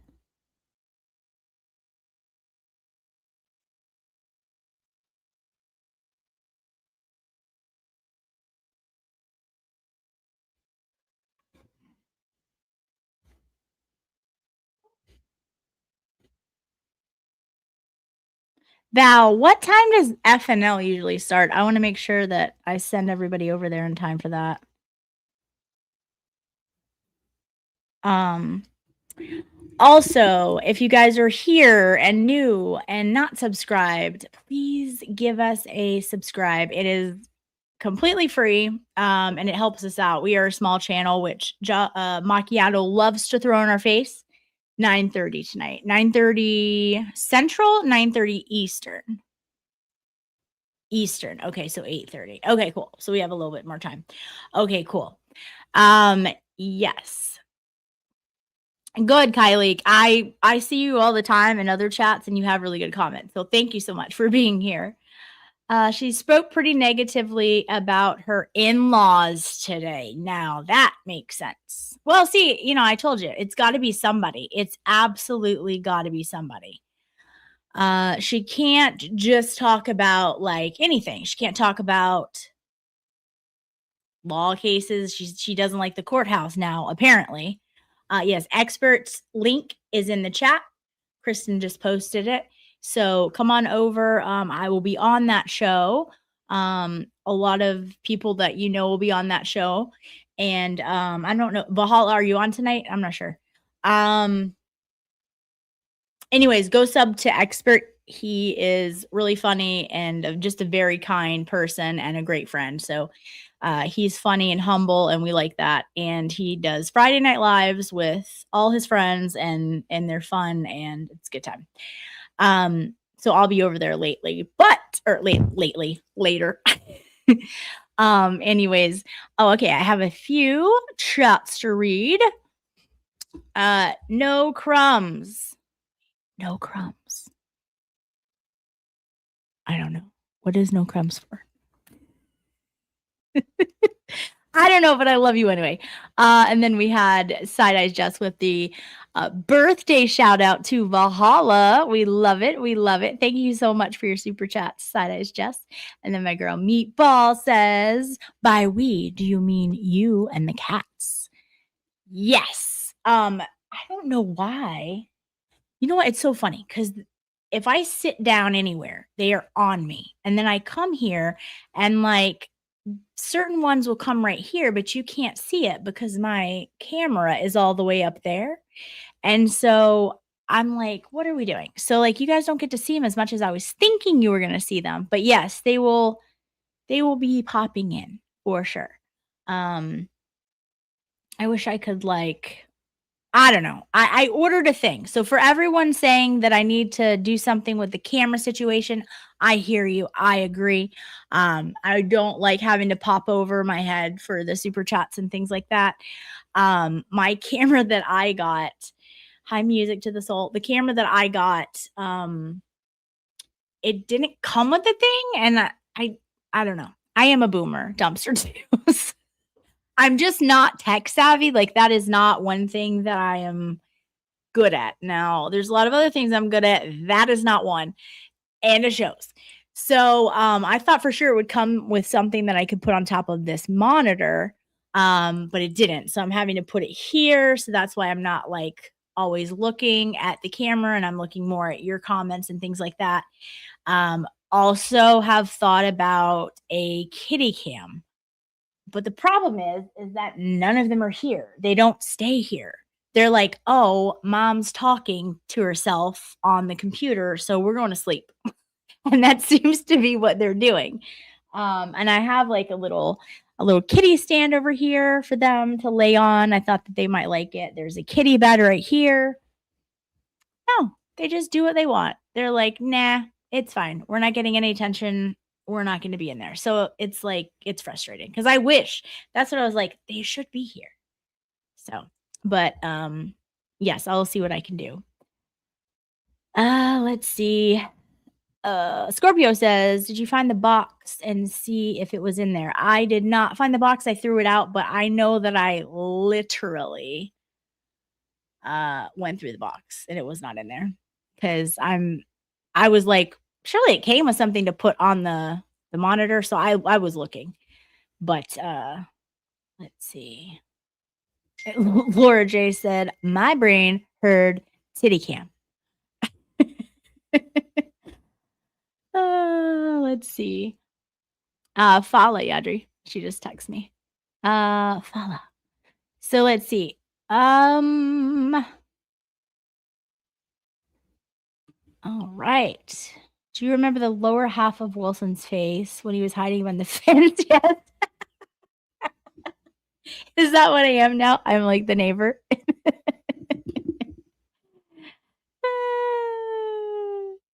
Val, what time does FNL usually start? I want to make sure that I send everybody over there in time for that. Also, if you guys are here and new and not subscribed, please give us a subscribe. It is completely free, and it helps us out. We are a small channel, which Macchiato loves to throw in our face. 9:30 tonight. 9:30 Central, 9:30 Eastern. Okay, so 8:30. Okay, cool. So we have a little bit more time. Okay, cool. Yes. Good, Kylie. I see you all the time in other chats, and you have really good comments. So thank you so much for being here. She spoke pretty negatively about her in-laws today. Now that makes sense. Well, see, I told you it's got to be somebody. It's absolutely got to be somebody. She can't just talk about like anything. She can't talk about law cases. She doesn't like the courthouse now, apparently. Yes, experts link is in the chat. Kristen just posted it. So come on over. I will be on that show. A lot of people that will be on that show. And I don't know. Valhalla, are you on tonight? I'm not sure. Anyways, go sub to Expert. He is really funny and just a very kind person and a great friend. So he's funny and humble, and we like that. And he does Friday Night Lives with all his friends, and they're fun, and it's a good time. So I'll be over there lately. Anyways, okay, I have a few chats to read. No crumbs. No crumbs. I don't know. What is no crumbs for? I don't know, but I love you anyway. And then we had Side Eyes Jess with the birthday shout out to Valhalla. We love it. We love it. Thank you so much for your super chat, Side Eyes Jess. And then my girl Meatball says, by we, do you mean you and the cats? Yes. I don't know why. You know what? It's so funny because if I sit down anywhere, they are on me. And then I come here and like certain ones will come right here, but you can't see it because my camera is all the way up there. And so I'm like, what are we doing? So like you guys don't get to see them as much as I was thinking you were going to see them. But yes, they will be popping in for sure. I wish I could I don't know. I ordered a thing. So for everyone saying that I need to do something with the camera situation, I hear you. I agree. I don't like having to pop over my head for the super chats and things like that. My camera that I got, high music to the soul. The camera that I got, it didn't come with the thing, and I don't know. I am a boomer, dumpster juice. I'm just not tech savvy. Like that is not one thing that I am good at. Now, there's a lot of other things I'm good at. That is not one. And it shows. So I thought for sure it would come with something that I could put on top of this monitor. But it didn't. So I'm having to put it here. So that's why I'm not like always looking at the camera, and I'm looking more at your comments and things like that. Also have thought about a kitty cam. But the problem is that none of them are here. They don't stay here. They're like, oh, mom's talking to herself on the computer, so we're going to sleep. And that seems to be what they're doing. And I have like a little kitty stand over here for them to lay on. I thought that they might like it. There's a kitty bed right here. No, they just do what they want. They're like, nah, it's fine. We're not getting any attention. We're not going to be in there. So it's like, it's frustrating because I wish that's what I was like. They should be here. So, but yes, I'll see what I can do. Let's see. Scorpio says, did you find the box and see if it was in there? I did not find the box. I threw it out, but I know that I literally went through the box and it was not in there because I was like, surely it came with something to put on the monitor. So I was looking, but let's see. Laura J said, my brain heard titty cam. Let's see. Fala Yadri. She just texted me. Fala. So let's see. All right. Do you remember the lower half of Wilson's face when he was hiding behind the fence? Yes. Is that what I am now? I'm like the neighbor.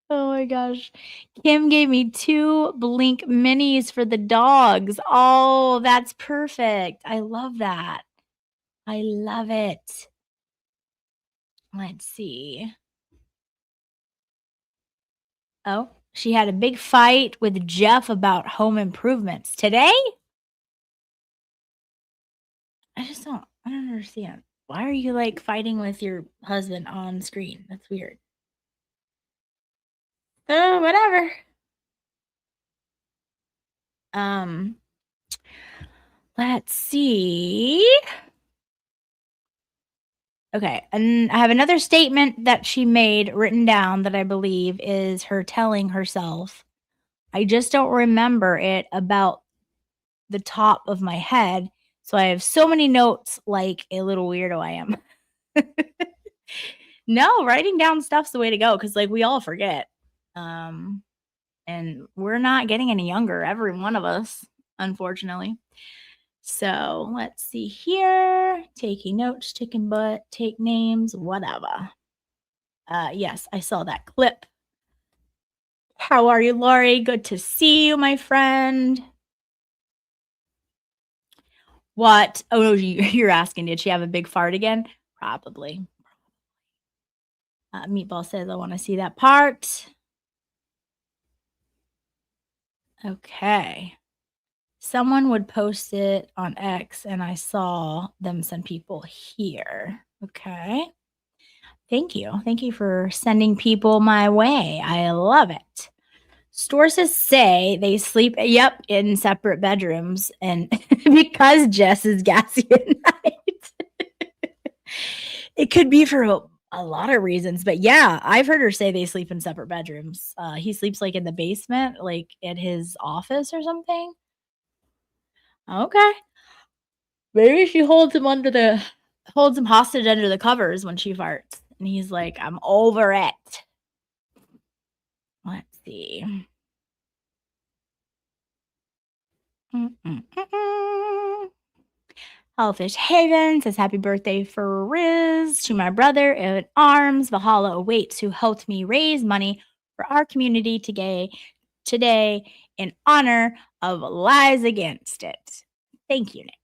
Oh my gosh. Kim gave me 2 Blink minis for the dogs. Oh, that's perfect. I love that. I love it. Let's see. Oh, she had a big fight with Jeff about home improvements today. I don't understand. Why are you like fighting with your husband on screen? That's weird. Oh, whatever. Let's see. Okay, and I have another statement that she made written down that I believe is her telling herself. I just don't remember it about the top of my head. So I have so many notes like a little weirdo I am. No, writing down stuff's the way to go because like we all forget. And we're not getting any younger, every one of us, unfortunately. So let's see here. Taking notes, taking butt, take names, whatever. Yes, I saw that clip. How are you, Lori? Good to see you, my friend. What? Oh, no, you're asking, did she have a big fart again? Probably. Meatball says, I want to see that part. Okay. Someone would post it on X and I saw them send people here. Okay. Thank you. Thank you for sending people my way. I love it. Sources say they sleep, yep, in separate bedrooms and because Jess is gassy at night. It could be for a lot of reasons, but yeah, I've heard her say they sleep in separate bedrooms. He sleeps like in the basement, like at his office or something. Okay. Maybe she holds him hostage under the covers when she farts. And he's like, I'm over it. Let's see. Hellfish Haven says happy birthday for Riz to my brother in arms. Valhalla awaits who helped me raise money for our community today in honor of Lies Against It. Thank you, Nick.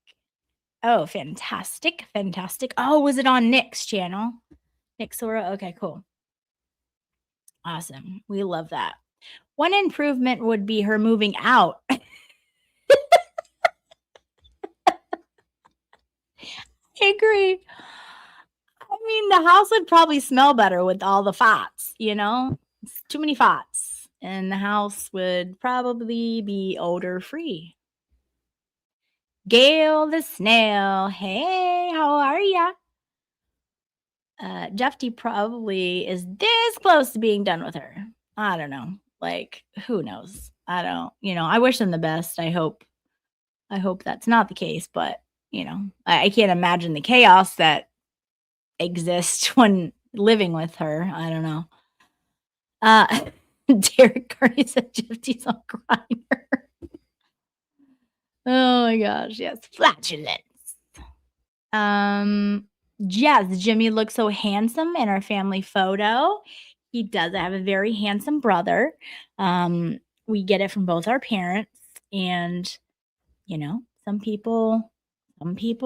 Oh, fantastic. Fantastic. Oh, was it on Nick's channel? Nick Sora? Okay, cool. Awesome. We love that. One improvement would be her moving out. I agree. I mean, the house would probably smell better with all the farts, you know? It's too many farts. And the house would probably be odor free. Gail the snail. Hey, how are ya? Jeff D probably is this close to being done with her. I don't know. Like, who knows? I don't, I wish them the best. I hope that's not the case, but I can't imagine the chaos that exists when living with her. I don't know. Derek Carney said Jeff D's on Grindr. Oh my gosh, yes. Flatulence. Yes, Jimmy looks so handsome in our family photo. He does have a very handsome brother. We get it from both our parents, and some people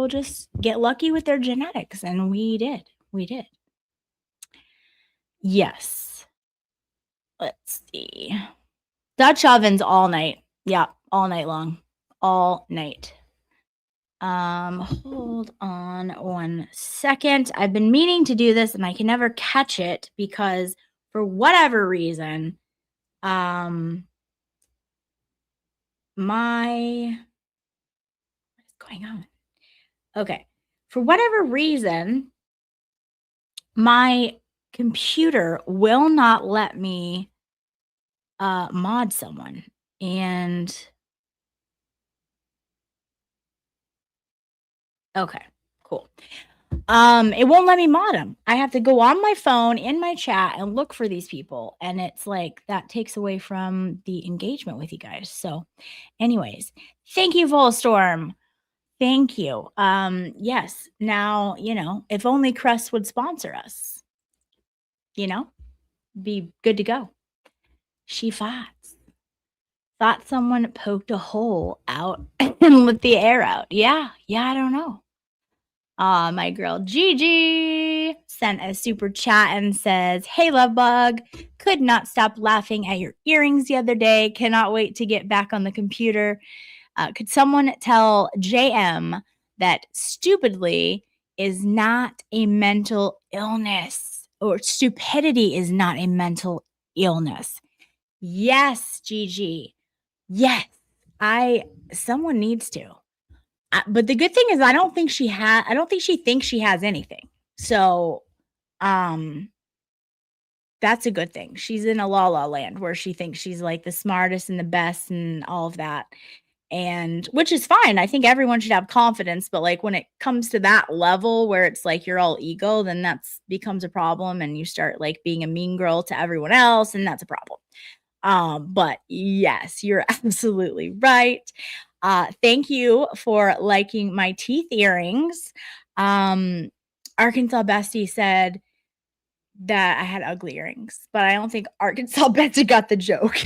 just get lucky with their genetics, and we did. Yes. Let's see. Dutch ovens all night. Yeah, all night long. All night. Hold on 1 second. I've been meaning to do this and I can never catch it because for whatever reason, what's going on? Okay. For whatever reason, my computer will not let me mod someone. And okay, cool. It won't let me mod them. I have to go on my phone in my chat and look for these people. And it's like that takes away from the engagement with you guys. So, anyways, thank you, Volstorm. Thank you. Yes. Now, if only Crest would sponsor us, be good to go. She thought someone poked a hole out and let the air out. Yeah, I don't know. My girl Gigi sent a super chat and says, "Hey, love bug, could not stop laughing at your earrings the other day. Cannot wait to get back on the computer. Could someone tell JM that stupidly is not a mental illness, or stupidity is not a mental illness?" Yes, Gigi. Yes. Someone needs to. But the good thing is I don't think she thinks she has anything. So, that's a good thing. She's in a la la land where she thinks she's like the smartest and the best and all of that. And which is fine. I think everyone should have confidence, but like when it comes to that level where it's like you're all ego, then that's becomes a problem and you start like being a mean girl to everyone else, and that's a problem. But yes, you're absolutely right. Thank you for liking my teeth earrings. Arkansas Bestie said that I had ugly earrings, but I don't think Arkansas Bestie got the joke.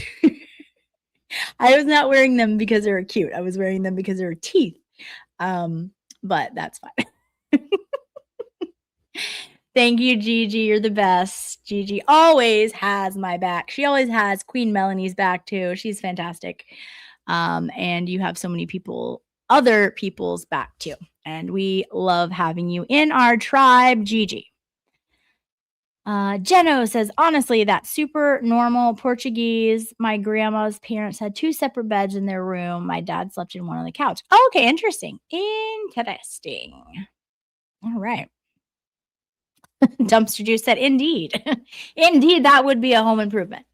I was not wearing them because they were cute. I was wearing them because they were teeth. But that's fine. Thank you, Gigi. You're the best. Gigi always has my back. She always has Queen Melanie's back too. She's fantastic. And you have so many other people's back too. And we love having you in our tribe, Gigi. Jeno says, honestly, that's super normal Portuguese. My grandma's parents had 2 separate beds in their room. My dad slept in one on the couch. Oh, okay, interesting. Interesting. All right. Dumpster Juice said, indeed. Indeed, that would be a home improvement.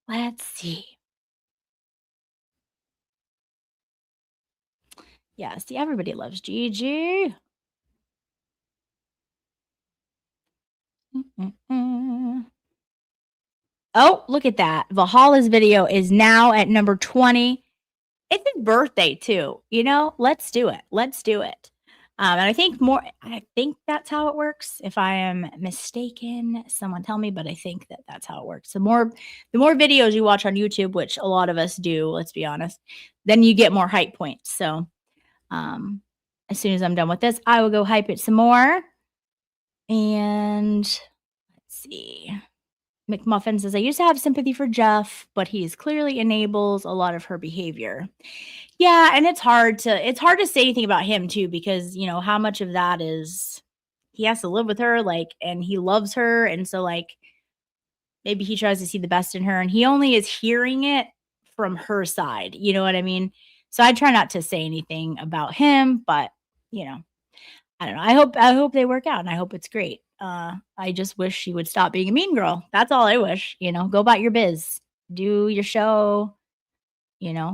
Let's see. Yeah, see, everybody loves Gigi. Oh, look at that. Valhalla's video is now at number 20. It's his birthday too. Let's do it. Let's do it. And I think that's how it works. If I am mistaken, someone tell me, but I think that's how it works. The more videos you watch on YouTube, which a lot of us do, let's be honest, then you get more hype points. So, as soon as I'm done with this, I will go hype it some more. And let's see. McMuffin says, I used to have sympathy for Jeff, but he clearly enables a lot of her behavior. Yeah, and it's hard to say anything about him too, because how much of that is he has to live with her, like, and he loves her, and so like maybe he tries to see the best in her, and he only is hearing it from her side. You know what I mean? So I try not to say anything about him, but I don't know. I hope they work out, and I hope it's great. I just wish she would stop being a mean girl. That's all I wish. Go about your biz, do your show,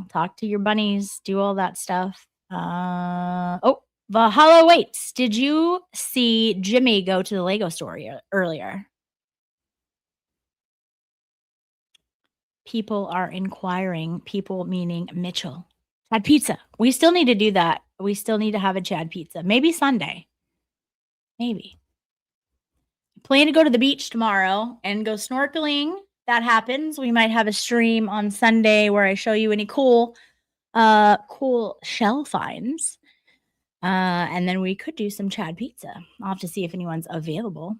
talk to your bunnies, do all that stuff. Oh, Valhalla waits. Did you see Jimmy go to the Lego store earlier? People are inquiring. People meaning Mitchell. Chad Pizza. We still need to do that. We still need to have a Chad Pizza. Maybe Sunday. Maybe. Plan to go to the beach tomorrow and go snorkeling. That happens. We might have a stream on Sunday where I show you any cool shell finds. And then we could do some Chad Pizza. I'll have to see if anyone's available.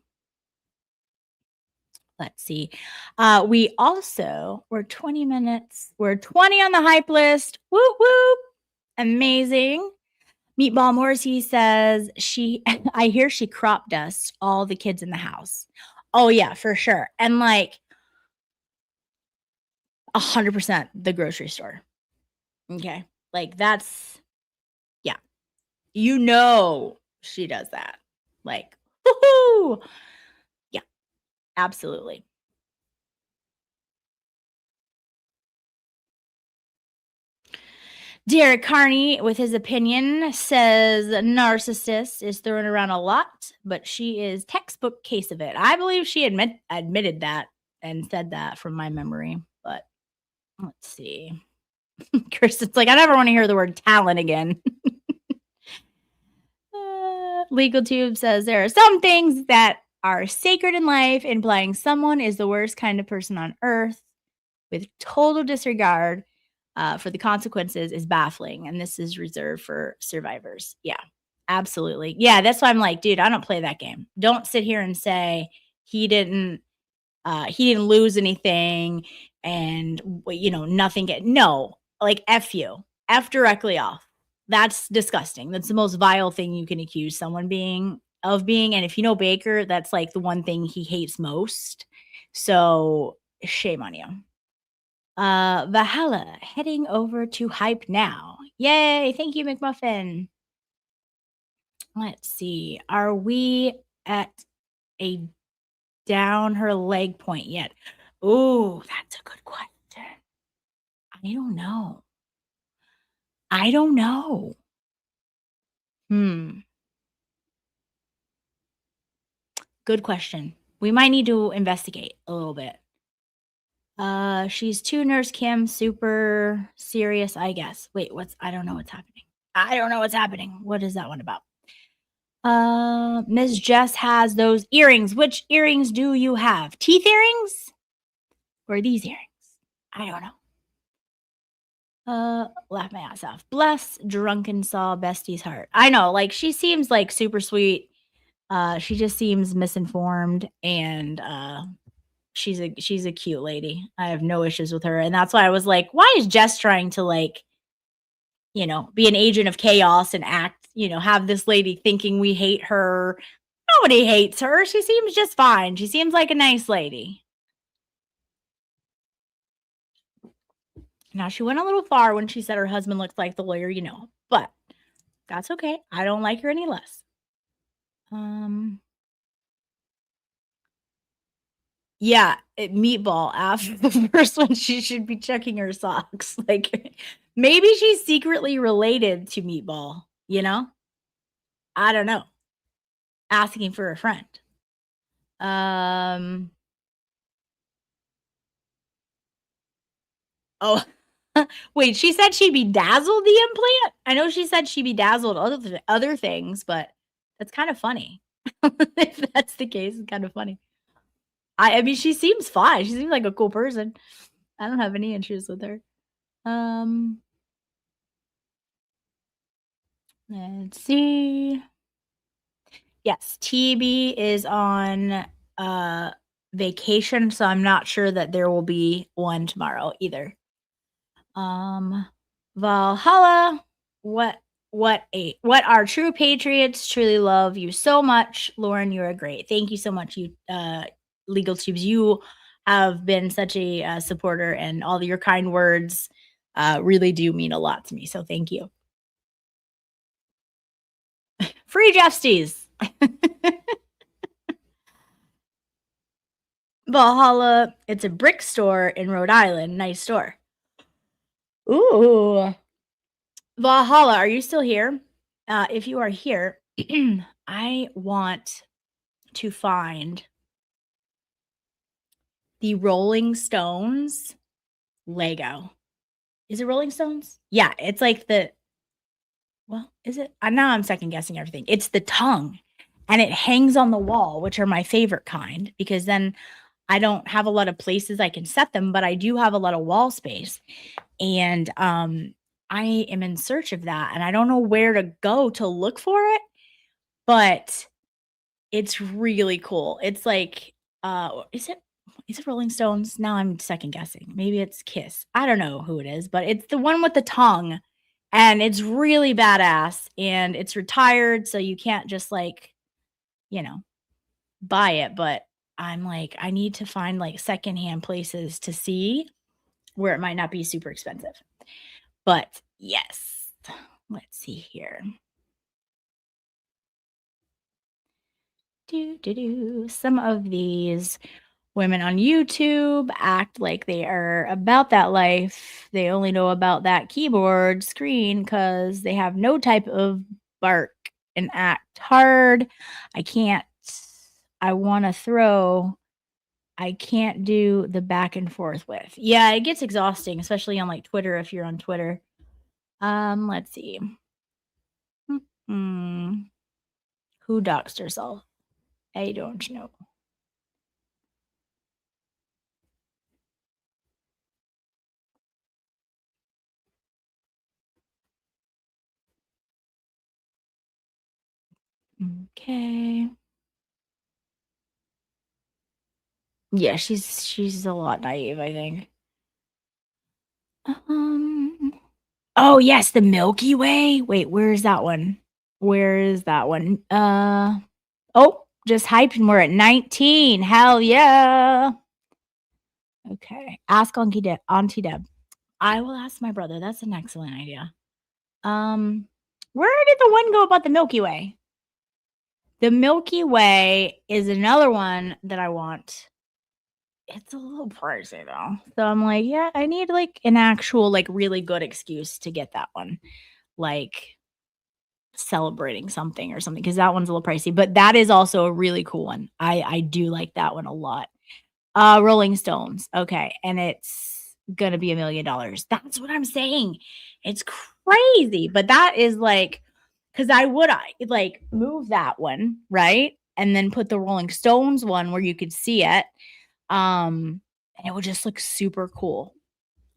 Let's see. We're 20 minutes. We're 20 on the hype list. Whoop, whoop. Amazing. Meatball Morrissey says I hear she crop dusts all the kids in the house. Oh yeah, for sure. And like 100% the grocery store. Okay. Like that's, yeah. She does that. Like, woohoo. Yeah, absolutely. Derek Carney, with his opinion, says narcissist is thrown around a lot, but she is textbook case of it. I believe she admitted that and said that from my memory. But let's see. Chris, it's like, I never want to hear the word talent again. Legal Tube says there are some things that are sacred in life, implying someone is the worst kind of person on earth with total disregard for the consequences is baffling, and this is reserved for survivors. Yeah, Absolutely. Yeah, that's why I'm like, dude, I don't play that game. Don't sit here and say he didn't he didn't lose anything and nothing no, like F you. F directly off. That's disgusting. That's the most vile thing you can accuse someone of being. And if you know Baker, that's like the one thing he hates most. So shame on you. Valhalla heading over to hype now. Yay, thank you, McMuffin. Let's see. Are we at a down her leg point yet? Oh, that's a good question. I don't know. I don't know. Good question. We might need to investigate a little bit. She's too Nurse Kim, super serious, I guess. Wait, I don't know what's happening. I don't know what's happening. What is that one about? Miss Jess has those earrings. Which earrings do you have? Teeth earrings? Or these earrings? I don't know. Laugh my ass off. Bless drunken saw bestie's heart. I know, like she seems like super sweet. She just seems misinformed and she's a cute lady. I have no issues with her. And that's why I was like, why is Jess trying to be an agent of chaos and act, have this lady thinking we hate her? Nobody hates her. She seems just fine. She seems like a nice lady. Now, she went a little far when she said her husband looks like the lawyer, but that's okay. I don't like her any less. Yeah, Meatball after the first one, she should be checking her socks. Like, maybe she's secretly related to Meatball, I don't know. Asking for a friend. Oh, wait, she said she bedazzled the implant? I know she said she bedazzled other things, but that's kind of funny. If that's the case, it's kind of funny. I mean, she seems fine. She seems like a cool person. I don't have any issues with her. Let's see. Yes, TB is on vacation, so I'm not sure that there will be one tomorrow either. Valhalla, what are true patriots truly love you so much. Lauren, you are great. Thank you so much, you legal tubes. You have been such a supporter, and all your kind words really do mean a lot to me. So thank you. Free Jeffsties. Valhalla, it's a brick store in Rhode Island. Nice store. Ooh. Valhalla, are you still here? If you are here, I want to find the Rolling Stones Lego. Is it Rolling Stones? Yeah, it's like is it? Now I'm second guessing everything. It's the tongue, and it hangs on the wall, which are my favorite kind, because then I don't have a lot of places I can set them, but I do have a lot of wall space. And I am in search of that, and I don't know where to go to look for it, but it's really cool. It's like, is it Rolling Stones? Now I'm second guessing. Maybe it's Kiss. I don't know who it is, but it's the one with the tongue, and it's really badass, and it's retired, so you can't just buy it. But I'm like, I need to find like secondhand places to see where it might not be super expensive. But yes, let's see here. Some of these women on YouTube act like they are about that life. They only know about that keyboard screen because they have no type of bark and act hard. I want to throw. I can't do the back and forth with. Yeah, it gets exhausting, especially on like Twitter if you're on Twitter. Let's see. Who doxed herself? I don't know. Okay. Yeah, she's a lot naive, I think. Oh yes, the Milky Way. Wait, where is that one? Where is that one? Oh, just hyped and we're at 19. Hell yeah. Okay. Ask Auntie Deb. I will ask my brother. That's an excellent idea. Where did the one go about the Milky Way? The Milky Way is another one that I want. It's a little pricey though. So I'm like, yeah, I need like an actual, like really good excuse to get that one. Like celebrating something or something, because that one's a little pricey. But that is also a really cool one. I do like that one a lot. Rolling Stones. Okay. And it's gonna be $1 million. That's what I'm saying. It's crazy. But that is like, because I like move that one, right? And then put the Rolling Stones one where you could see it. And it would just look super cool.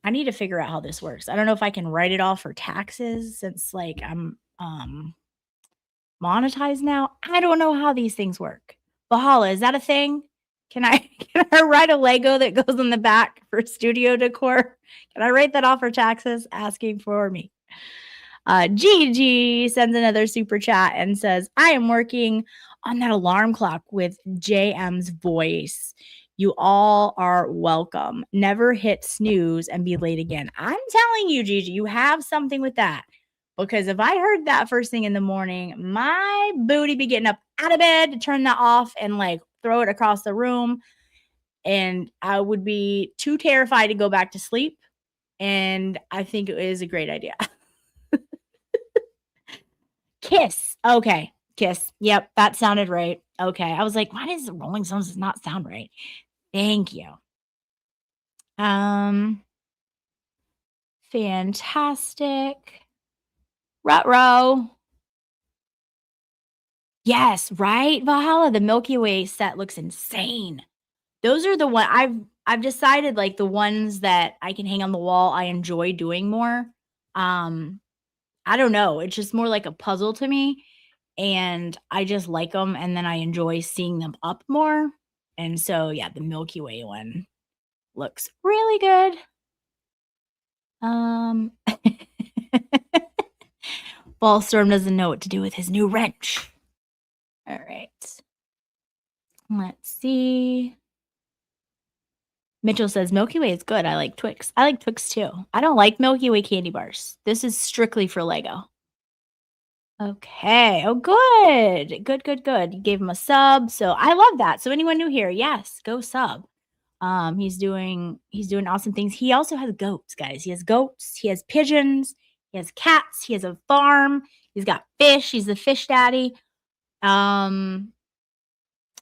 I need to figure out how this works. I don't know if I can write it off for taxes since like I'm monetized now. I don't know how these things work. Valhalla, is that a thing? Can I write a Lego that goes in the back for studio decor? Can I write that off for taxes? Asking for me. Gigi sends another super chat and says, I am working on that alarm clock with JM's voice. You all are welcome. Never hit snooze and be late again. I'm telling you, Gigi, you have something with that. Because if I heard that first thing in the morning, my booty be getting up out of bed to turn that off and like throw it across the room. And I would be too terrified to go back to sleep. And I think it is a great idea. Kiss. Okay. Kiss. Yep. That sounded right. Okay. I was like, why does Rolling Stones not sound right? Thank you. Fantastic. Ruh-roh. Yes, right? Valhalla, the Milky Way set looks insane. Those are the one I've decided like the ones that I can hang on the wall I enjoy doing more. I don't know. It's just more like a puzzle to me. And I just like them, and then I enjoy seeing them up more. And so, yeah, the Milky Way one looks really good. Ballstorm doesn't know what to do with his new wrench. All right. Let's see. Mitchell says Milky Way is good. I like Twix. I like Twix too. I don't like Milky Way candy bars. This is strictly for Lego. Okay. Oh, good. Good. You gave him a sub. So I love that. So anyone new here, yes, go sub. He's doing awesome things. He also has goats, guys. He has goats, he has pigeons, he has cats, he has a farm, he's got fish, he's the fish daddy. And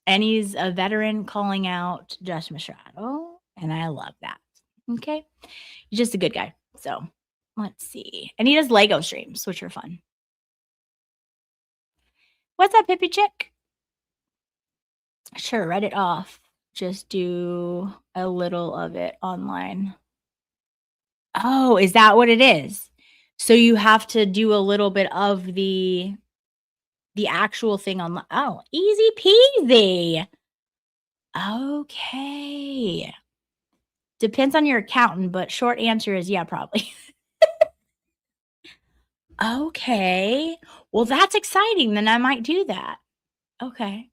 he's a veteran calling out Josh Machado, and I love that. Okay. He's just a good guy. So let's see. And he does Lego streams, which are fun. What's up, Hippie Chick? Sure, write it off. Just do a little of it online. Oh, is that what it is? So you have to do a little bit of the actual thing online. Oh, easy peasy. Okay. Depends on your accountant, but short answer is yeah, probably. Okay. Well, that's exciting. Then I might do that. Okay.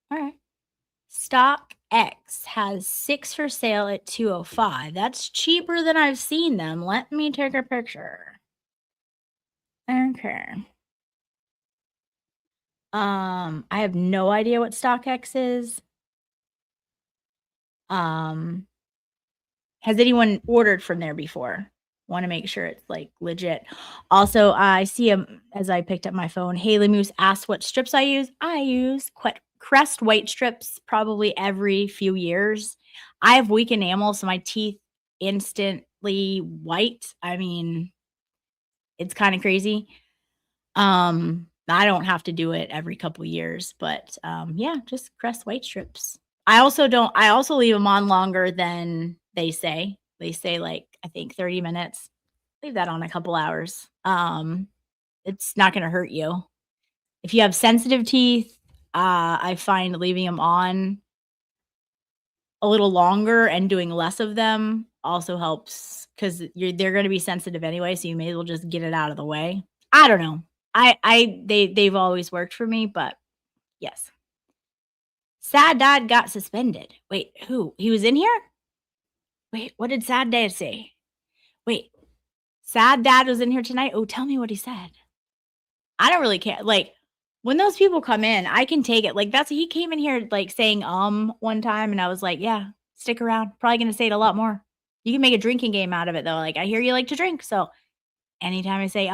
All right. Stock X has 6 for sale at 205. That's cheaper than I've seen them. Let me take a picture. Okay. I have no idea what StockX is. Has anyone ordered from there before? Want to make sure it's like legit. Also, I see as I picked up my phone. Haley Moose asked what strips I use. I use Crest white strips probably every few years. I have weak enamel, so my teeth instantly white. I mean, it's kind of crazy. I don't have to do it every couple years, but yeah, just Crest white strips. I also leave them on longer than they say. They say like I think 30 minutes. Leave that on a couple hours. It's not going to hurt you. If you have sensitive teeth, I find leaving them on a little longer and doing less of them also helps because they're going to be sensitive anyway, so you may as well just get it out of the way. I don't know. They've always worked for me, but yes. Sad Dad got suspended. Wait, who? He was in here? Wait, what did Sad Dad say? Wait, Sad Dad was in here tonight? Oh, tell me what he said. I don't really care. Like, when those people come in, I can take it. Like, he came in here, like, saying, one time, and I was like, yeah, stick around. Probably going to say it a lot more. You can make a drinking game out of it, though. Like, I hear you like to drink, so anytime I say,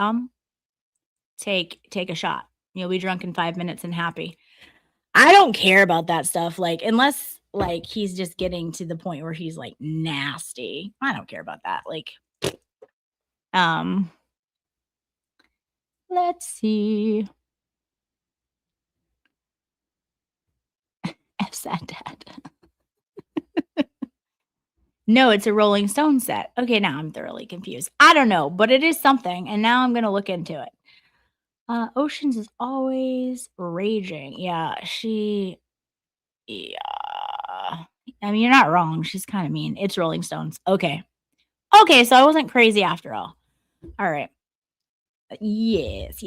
take a shot. You'll be drunk in 5 minutes and happy. I don't care about that stuff. Like, unless, like, he's just getting to the point where he's, like, nasty. I don't care about that. Like, let's see. F Sad Dad. No, it's a Rolling Stone set. Okay, now I'm thoroughly confused. I don't know, but it is something, and now I'm gonna look into it. Oceans is always raging. Yeah. I mean, you're not wrong. She's kind of mean. It's Rolling Stones. Okay. Okay, so I wasn't crazy after all. All right. Yes.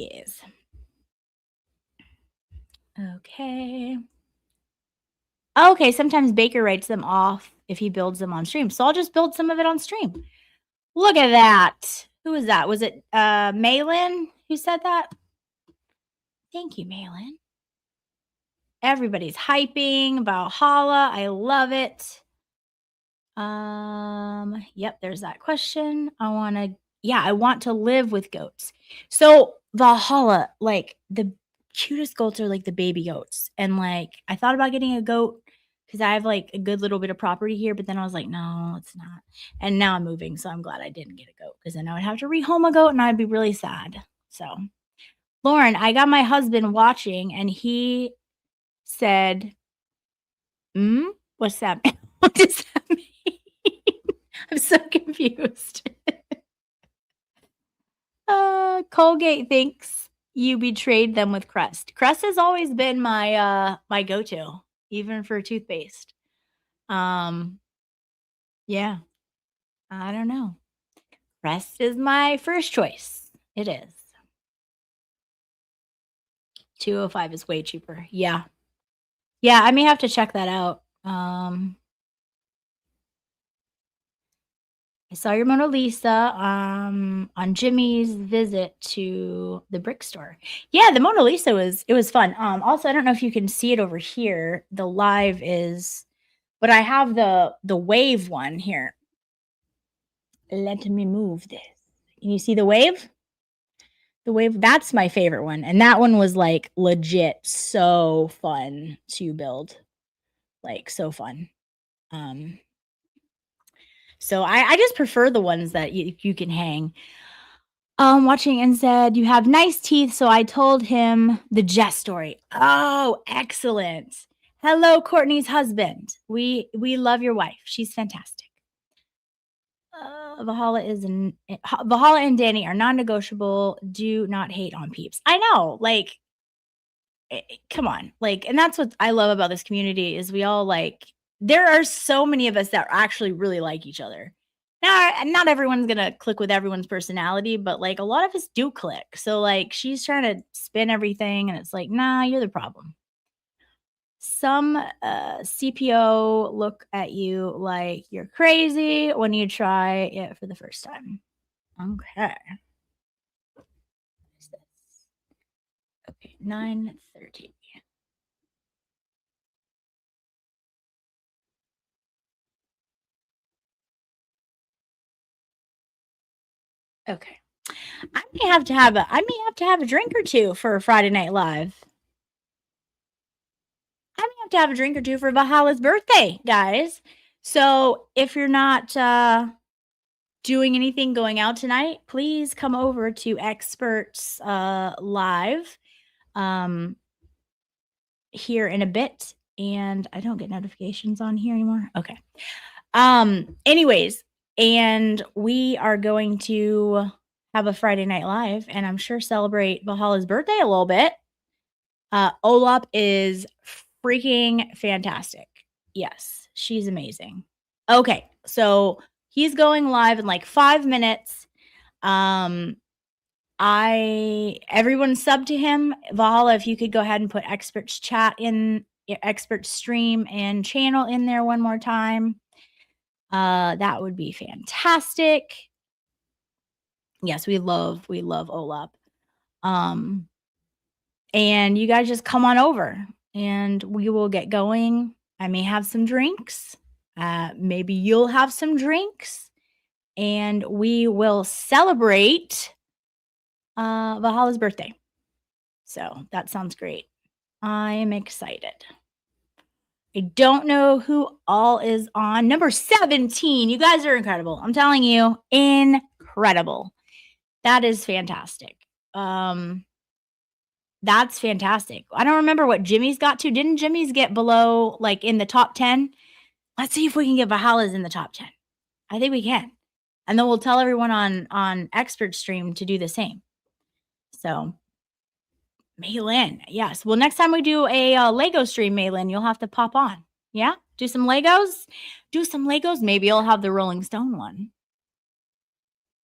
Okay. Okay, sometimes Baker writes them off if he builds them on stream. So I'll just build some of it on stream. Look at that. Who was that? Was it Malin who said that? Thank you, Malin. Everybody's hyping Valhalla. I love it. Yep, there's that question. I want to live with goats. So Valhalla, like the cutest goats are like the baby goats. And like I thought about getting a goat because I have like a good little bit of property here, but then I was like, no, it's not. And now I'm moving, so I'm glad I didn't get a goat because then I would have to rehome a goat and I'd be really sad. So Lauren, I got my husband watching and he said, what's that? What does that mean? I'm so confused. Colgate thinks you betrayed them with Crest. Crest has always been my my go-to, even for toothpaste. Yeah. I don't know. Crest is my first choice. It is. $205 is way cheaper. Yeah. Yeah, I may have to check that out. I saw your Mona Lisa on Jimmy's visit to the brick store. Yeah, the Mona Lisa was fun. Also, I don't know if you can see it over here. The live is, but I have the wave one here. Let me move this. Can you see the wave? The wave, that's my favorite one. And that one was like legit so fun to build. Like so fun. So I just prefer the ones that you can hang. Watching and said, you have nice teeth. So I told him the Jess story. Oh, excellent. Hello, Courtney's husband. We love your wife. She's fantastic. Valhalla and Danny are non-negotiable. Do not hate on peeps. I know, like, come on. Like, and that's what I love about this community is we all like, there are so many of us that actually really like each other. Now, not everyone's going to click with everyone's personality, but like a lot of us do click. So like she's trying to spin everything and it's like, nah, you're the problem. Some CPO look at you like you're crazy when you try it for the first time. Okay. What's this? Okay, 9:30. Okay. I may have to have a drink or two for Friday Night Live. I may have to have a drink or two for Valhalla's birthday, guys. So if you're not doing anything going out tonight, please come over to Experts Live here in a bit. And I don't get notifications on here anymore. Okay. Anyways, and we are going to have a Friday Night Live and I'm sure celebrate Valhalla's birthday a little bit. Olap is freaking fantastic. Yes, she's amazing. Okay, so he's going live in like 5 minutes. Everyone sub to him. Valhalla, if you could go ahead and put experts chat in, expert stream and channel in there one more time. That would be fantastic. Yes, we love Olap. And you guys just come on over and we will get going. I may have some drinks. Maybe you'll have some drinks and we will celebrate Valhalla's birthday. So that sounds great. I am excited. I don't know who all is on. Number 17. You guys are incredible. I'm telling you, incredible. That is fantastic. That's fantastic. I don't remember what Jimmy's got to. Didn't Jimmy's get below, like, in the top 10? Let's see if we can get Valhalla's in the top 10. I think we can. And then we'll tell everyone on Expert Stream to do the same. So, Maylin, yes. Well, next time we do a Lego stream, Maylin, you'll have to pop on. Yeah? Do some Legos? Do some Legos. Maybe you'll have the Rolling Stone one.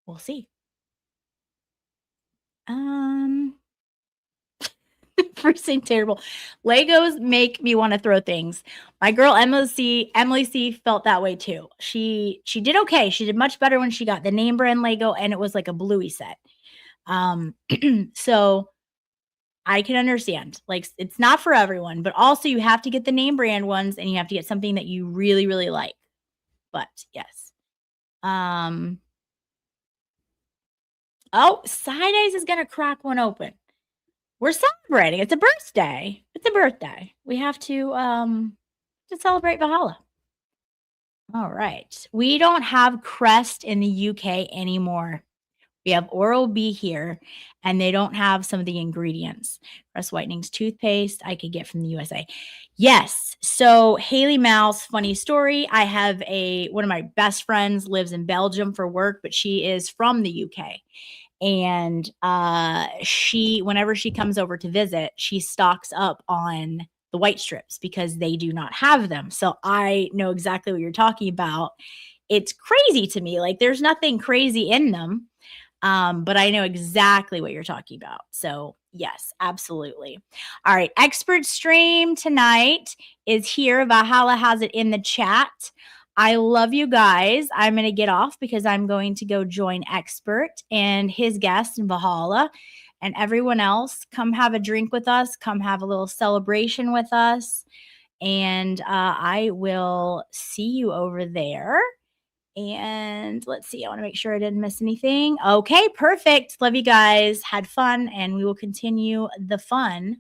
We'll see. First thing terrible. Legos make me want to throw things. My girl Emily C felt that way too. She did okay. She did much better when she got the name brand Lego and it was like a bluey set. So I can understand. Like, it's not for everyone, but also you have to get the name brand ones and you have to get something that you really, really like. But yes. Oh, Side Eyes is gonna crack one open. We're celebrating. It's a birthday. It's a birthday. We have to celebrate Valhalla. All right. We don't have Crest in the UK anymore. We have Oral-B here, and they don't have some of the ingredients. Crest Whitening's toothpaste I could get from the USA. Yes. So Haley Mouse, funny story. I have one of my best friends lives in Belgium for work, but she is from the UK. And whenever she comes over to visit, she stocks up on the white strips because they do not have them. So I know exactly what you're talking about. It's crazy to me. Like, there's nothing crazy in them. But I know exactly what you're talking about. So yes, absolutely. All right. Expert stream tonight is here. Valhalla has it in the chat. I love you guys. I'm going to get off because I'm going to go join Expert and his guest in Valhalla, and everyone else. Come have a drink with us. Come have a little celebration with us. And I will see you over there. And let's see. I want to make sure I didn't miss anything. Okay, perfect. Love you guys. Had fun. And we will continue the fun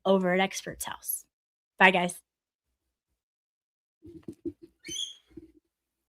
over at Expert's house. Bye, guys.